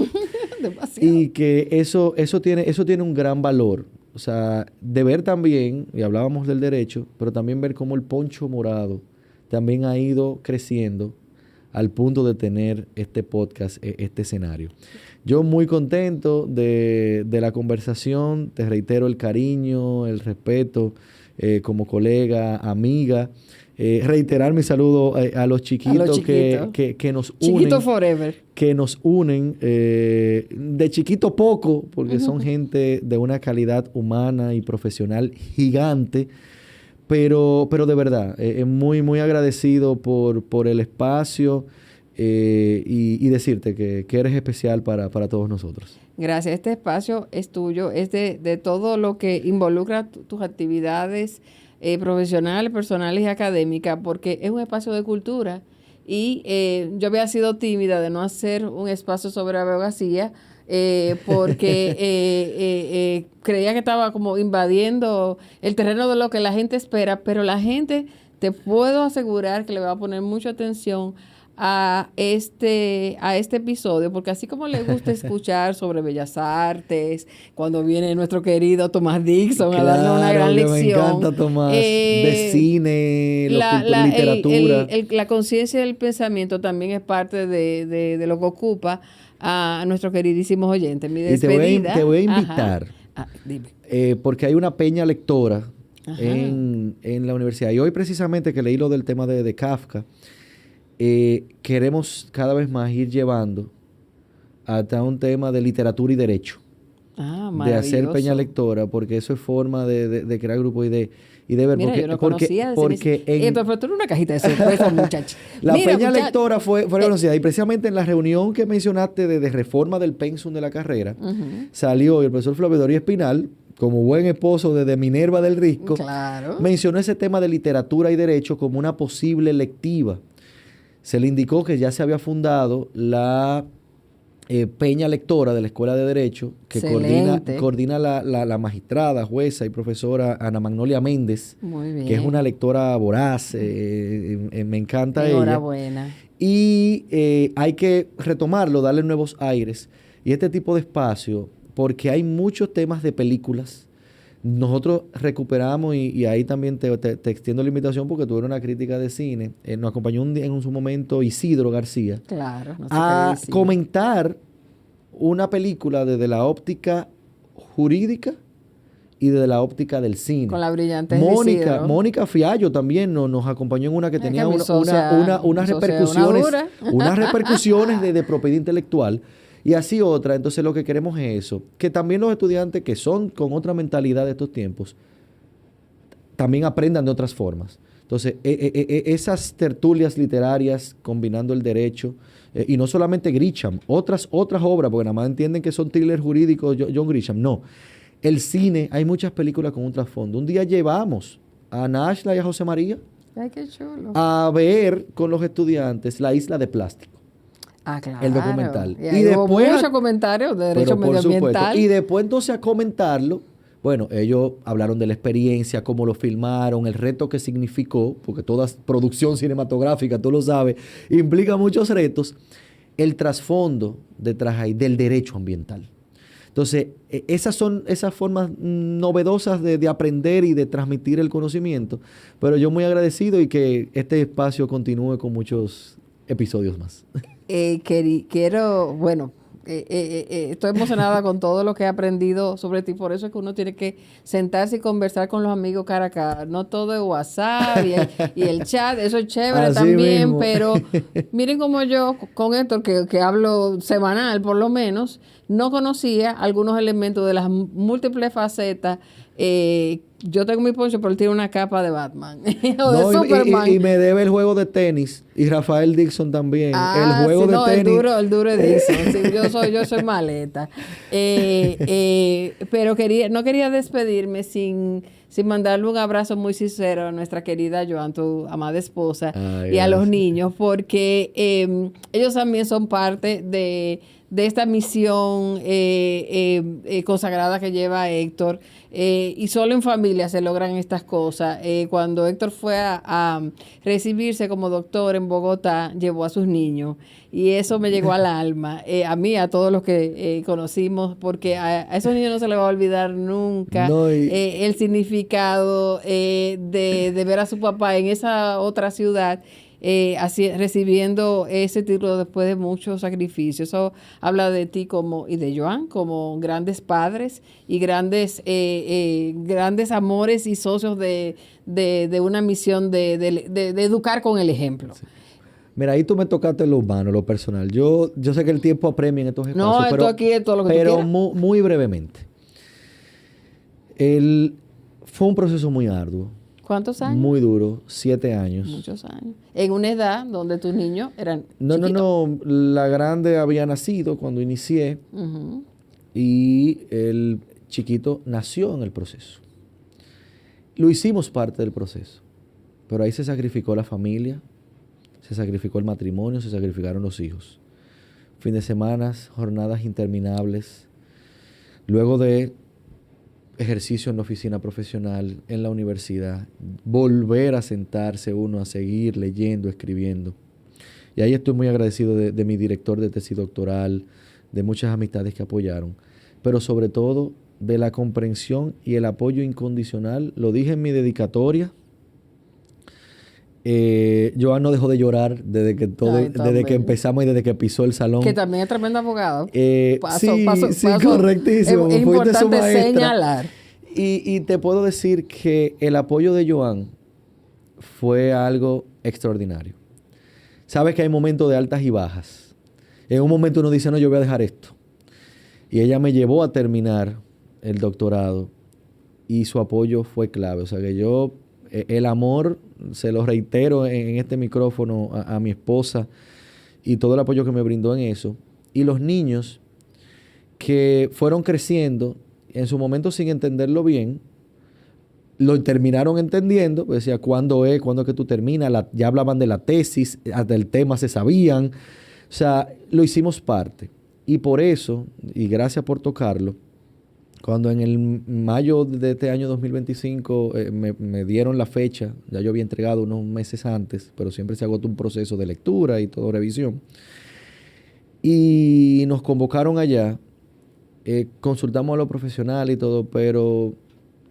S1: Demasiado.
S2: y que eso tiene un gran valor. O sea, de ver también, y hablábamos del derecho, pero también ver cómo el poncho morado también ha ido creciendo al punto de tener este podcast, este escenario. Yo muy contento de la conversación, te reitero el cariño, el respeto como colega, amiga. Reiterar mi saludo a los chiquitos que nos unen.
S1: Chiquito forever.
S2: Que nos unen de chiquito poco, porque son gente de una calidad humana y profesional gigante, pero de verdad, muy, muy agradecido por el espacio y decirte que eres especial para todos nosotros.
S1: Gracias. Este espacio es tuyo, es de todo lo que involucra tus actividades profesionales, personales y académicas, porque es un espacio de cultura. Y yo había sido tímida de no hacer un espacio sobre abogacía porque creía que estaba como invadiendo el terreno de lo que la gente espera, pero la gente, te puedo asegurar que le va a poner mucha atención a este episodio, porque así como le gusta escuchar sobre bellas artes, cuando viene nuestro querido Tomás Dixon a darnos una gran lección.
S2: Me encanta Tomás, de cine, literatura.
S1: La conciencia del pensamiento también es parte de lo que ocupa a nuestros queridísimos oyentes. Mi despedida.
S2: Y te voy a invitar,
S1: dime.
S2: Porque hay una peña lectora
S1: Ajá.
S2: en la universidad. Y hoy precisamente que leí lo del tema de Kafka, queremos cada vez más ir llevando hasta un tema de literatura y derecho. De hacer peña lectora, porque eso es forma de crear grupos y de ver.
S1: Mira,
S2: porque,
S1: yo no
S2: porque,
S1: conocía
S2: porque
S1: pero tú eres una cajita de sorpresa, muchacho.
S2: La peña lectora fue conocida y precisamente en la reunión que mencionaste de reforma del pensum de la carrera, salió el profesor Flavio Doria Espinal, como buen esposo de Minerva del Risco, mencionó ese tema de literatura y derecho como una posible lectiva. Se le indicó que ya se había fundado la peña lectora de la Escuela de Derecho, que coordina la magistrada, jueza y profesora Ana Magnolia Méndez, que es una lectora voraz, me encanta ella.
S1: Enhorabuena.
S2: Y hay que retomarlo, darle nuevos aires. Y este tipo de espacio, porque hay muchos temas de películas. Nosotros recuperamos, y ahí también te extiendo la invitación porque tú eres una crítica de cine. Nos acompañó en su momento Isidro García.
S1: Claro. No sé
S2: a comentar una película desde la óptica jurídica y desde la óptica del cine.
S1: Con la brillante
S2: Mónica Fiallo también nos acompañó en una que tenía unas repercusiones de propiedad intelectual. Y así otra. Entonces lo que queremos es eso, que también los estudiantes que son con otra mentalidad de estos tiempos también aprendan de otras formas. Entonces esas tertulias literarias combinando el derecho y no solamente Grisham, otras obras, porque nada más entienden que son thrillers jurídicos John Grisham, no. El cine, hay muchas películas con un trasfondo. Un día llevamos a Nashla y a José María
S1: Ay, qué chulo.
S2: a ver con los estudiantes La Isla de Plástico,
S1: Ah,
S2: el
S1: claro.
S2: documental.
S1: Y ahí hubo muchos comentarios de derecho
S2: pero por supuesto.
S1: medioambiental.
S2: Y después entonces a comentarlo, bueno, ellos hablaron de la experiencia, cómo lo filmaron, el reto que significó, porque toda producción cinematográfica, tú lo sabes, implica muchos retos, el trasfondo detrás ahí del derecho ambiental. Entonces, esas son esas formas novedosas de aprender y de transmitir el conocimiento, pero yo muy agradecido y que este espacio continúe con muchos episodios más.
S1: Quiero, bueno, estoy emocionada con todo lo que he aprendido sobre ti, por eso es que uno tiene que sentarse y conversar con los amigos cara a cara, no todo es WhatsApp y el chat, eso es chévere
S2: Así
S1: también,
S2: mismo.
S1: pero miren como yo con Héctor, que hablo semanal por lo menos, no conocía algunos elementos de las múltiples facetas. Yo tengo mi poncho, pero él tiene una capa de Batman o de
S2: No,
S1: Superman.
S2: y me debe el juego de tenis. Y Rafael Dixon también. El
S1: Ah,
S2: juego
S1: sí,
S2: de
S1: no,
S2: tenis.
S1: el duro es Dixon. Sí, yo soy maleta. Pero no quería despedirme sin mandarle un abrazo muy sincero a nuestra querida Joan, tu amada esposa,
S2: Ay,
S1: y a los
S2: gracias.
S1: niños, porque ellos también son parte de esta misión consagrada que lleva Héctor. Y solo en familia se logran estas cosas. Cuando Héctor fue a recibirse como doctor en Bogotá, llevó a sus niños y eso me llegó al alma, a mí, a todos los que conocimos, porque a esos niños no se les va a olvidar nunca
S2: No,
S1: el significado de ver a su papá en esa otra ciudad. Recibiendo ese título después de muchos sacrificios. Eso habla de ti y de Joan como grandes padres y grandes amores y socios de una misión de educar con el ejemplo.
S2: sí. Mira, ahí tú me tocaste lo humano, lo personal. Yo sé que el tiempo apremia en estos espacios,
S1: No, esto aquí es todo lo que tú
S2: pero
S1: quieras.
S2: muy brevemente. Fue un proceso muy arduo,
S1: ¿Cuántos años?
S2: muy duro, 7 años.
S1: Muchos años. En una edad donde tus niños eran chiquitos.
S2: No. La grande había nacido cuando inicié
S1: Uh-huh.
S2: y el chiquito nació en el proceso. Lo hicimos parte del proceso, pero ahí se sacrificó la familia, se sacrificó el matrimonio, se sacrificaron los hijos. Fin de semana, jornadas interminables. Luego de ejercicio en la oficina profesional, en la universidad, volver a sentarse uno a seguir leyendo, escribiendo. Y ahí estoy muy agradecido de mi director de tesis doctoral, de muchas amistades que apoyaron, pero sobre todo de la comprensión y el apoyo incondicional. Lo dije en mi dedicatoria. Joan no dejó de llorar desde que empezamos y desde que pisó el salón.
S1: Que también es tremendo abogado.
S2: Sí, correctísimo.
S1: Es
S2: Fuiste su
S1: importante
S2: maestra.
S1: señalar.
S2: Y te puedo decir que el apoyo de Joan fue algo extraordinario. Sabes que hay momentos de altas y bajas. En un momento uno dice, no, yo voy a dejar esto. Y ella me llevó a terminar el doctorado y su apoyo fue clave. O sea que el amor, se lo reitero en este micrófono a mi esposa y todo el apoyo que me brindó en eso. Y los niños que fueron creciendo, en su momento sin entenderlo bien, lo terminaron entendiendo, pues decía, ¿cuándo es que tú terminas? Ya hablaban de la tesis, hasta el tema se sabían. O sea, lo hicimos parte. Y por eso, y gracias por tocarlo, cuando en el mayo de este año 2025 me dieron la fecha, ya yo había entregado unos meses antes, pero siempre se agota un proceso de lectura y todo revisión. Y nos convocaron allá, consultamos a los profesionales y todo, pero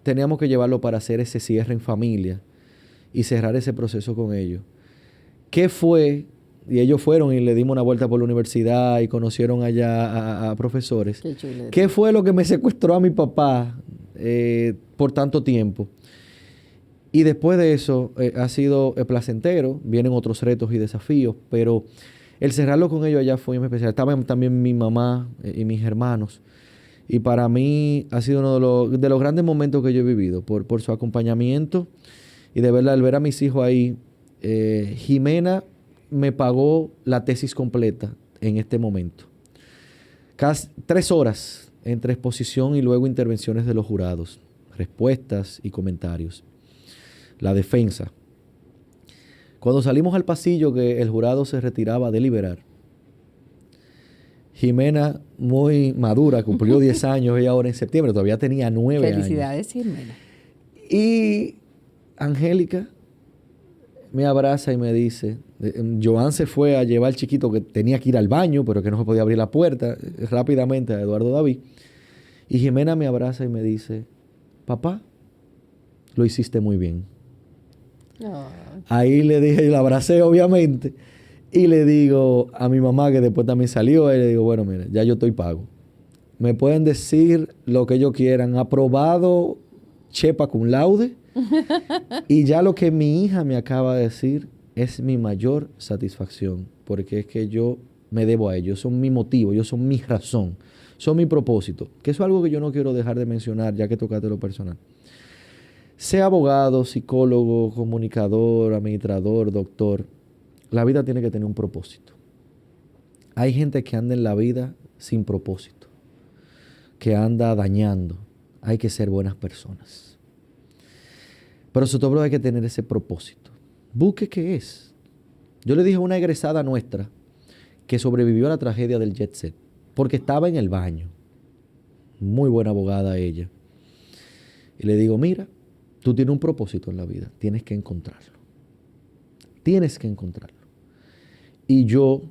S2: teníamos que llevarlo para hacer ese cierre en familia y cerrar ese proceso con ellos. ¿Qué fue? Y ellos fueron y le dimos una vuelta por la universidad y conocieron allá a profesores.
S1: Qué chuleta.
S2: ¿Qué fue lo que me secuestró a mi papá por tanto tiempo? Y después de eso ha sido placentero. Vienen otros retos y desafíos, pero el cerrarlo con ellos allá fue muy especial. Estaban también mi mamá y mis hermanos. Y para mí ha sido uno de los grandes momentos que yo he vivido por su acompañamiento. Y de verdad, al ver a mis hijos ahí, Jimena me pagó la tesis completa en este momento. Casi 3 horas entre exposición y luego intervenciones de los jurados, respuestas y comentarios. La defensa. Cuando salimos al pasillo que el jurado se retiraba a deliberar, Jimena, muy madura, cumplió 10 años ella ahora en septiembre, todavía tenía 9 años.
S1: Felicidades, Jimena.
S2: Y Angélica me abraza y me dice, Joan se fue a llevar al chiquito que tenía que ir al baño, pero que no se podía abrir la puerta, rápidamente a Eduardo David. Y Jimena me abraza y me dice, papá, lo hiciste muy bien.
S1: Oh.
S2: Ahí le dije, y la abracé obviamente, y le digo a mi mamá, que después también salió, y le digo, bueno, mira, ya yo estoy pago. Me pueden decir lo que ellos quieran, aprobado, chepa cum laude, y ya lo que mi hija me acaba de decir es mi mayor satisfacción, porque es que yo me debo a ellos, son mi motivo, ellos son mi razón, son mi propósito, que eso es algo que yo no quiero dejar de mencionar, ya que tocaste lo personal. Sea abogado, psicólogo, comunicador, administrador, doctor, la vida tiene que tener un propósito. Hay gente que anda en la vida sin propósito, que anda dañando. Hay que ser buenas personas. Pero sobre todo hay que tener ese propósito. Busque qué es. Yo le dije a una egresada nuestra que sobrevivió a la tragedia del jet set, porque estaba en el baño. Muy buena abogada ella. Y le digo, mira, tú tienes un propósito en la vida, tienes que encontrarlo. Tienes que encontrarlo. Y yo,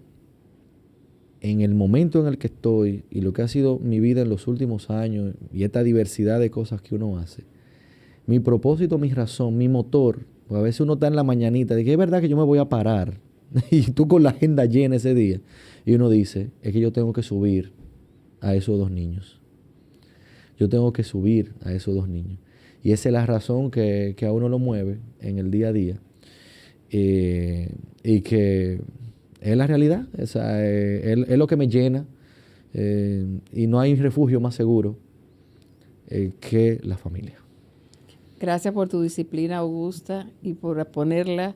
S2: en el momento en el que estoy y lo que ha sido mi vida en los últimos años y esta diversidad de cosas que uno hace, mi propósito, mi razón, mi motor, porque a veces uno está en la mañanita de que es verdad que yo me voy a parar y tú con la agenda llena ese día y uno dice, es que yo tengo que subir a esos 2 niños. Yo tengo que subir a esos 2 niños. Y esa es la razón que a uno lo mueve en el día a día. Y que es la realidad, es lo que me llena. Y no hay refugio más seguro que la familia.
S1: Gracias por tu disciplina, Augusta, y por ponerla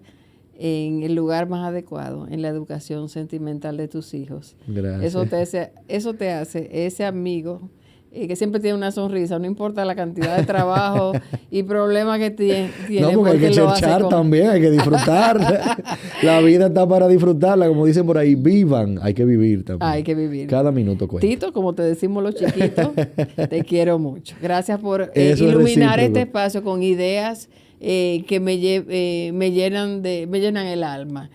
S1: en el lugar más adecuado, en la educación sentimental de tus hijos.
S2: Gracias.
S1: Eso te hace ese amigo que siempre tiene una sonrisa, no importa la cantidad de trabajo y problemas que tiene.
S2: No, porque hay que cherchar también, hay que disfrutar. La vida está para disfrutarla, como dicen por ahí, vivan, hay que vivir también.
S1: Hay que vivir.
S2: Cada minuto cuenta.
S1: Tito, como te decimos los chiquitos, te quiero mucho. Gracias por iluminar este espacio con ideas que me llenan el alma.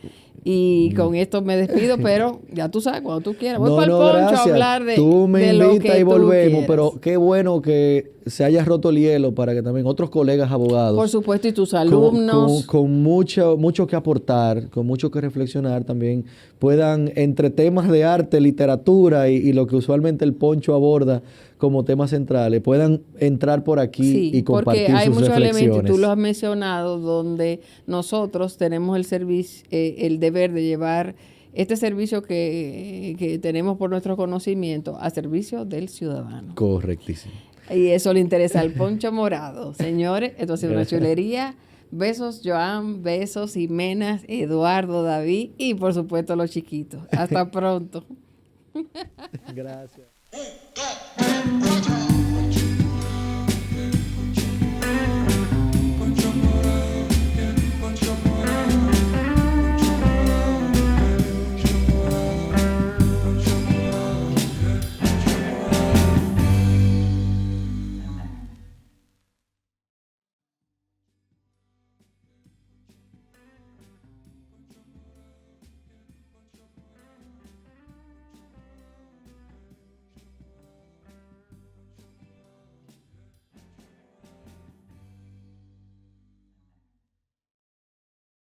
S1: Y con esto me despido, pero ya tú sabes, cuando tú quieras. Voy para el poncho gracias. A hablar de
S2: tú me
S1: de
S2: invitas
S1: lo que
S2: y volvemos,
S1: quieras.
S2: Pero qué bueno que se haya roto el hielo para que también otros colegas abogados.
S1: Por supuesto, y tus alumnos.
S2: Con mucho que aportar, con mucho que reflexionar también, puedan, entre temas de arte, literatura y lo que usualmente el poncho aborda como temas centrales, puedan entrar por aquí y compartir sus reflexiones.
S1: Porque hay muchos elementos, tú los has mencionado, donde nosotros tenemos el deber de llevar este servicio que tenemos por nuestro conocimiento a servicio del ciudadano.
S2: Correctísimo.
S1: Y eso le interesa al poncho morado. Señores, esto ha sido una chulería. Besos, Joan, besos, Jimena, Eduardo, David y por supuesto los chiquitos. Hasta pronto.
S2: Gracias.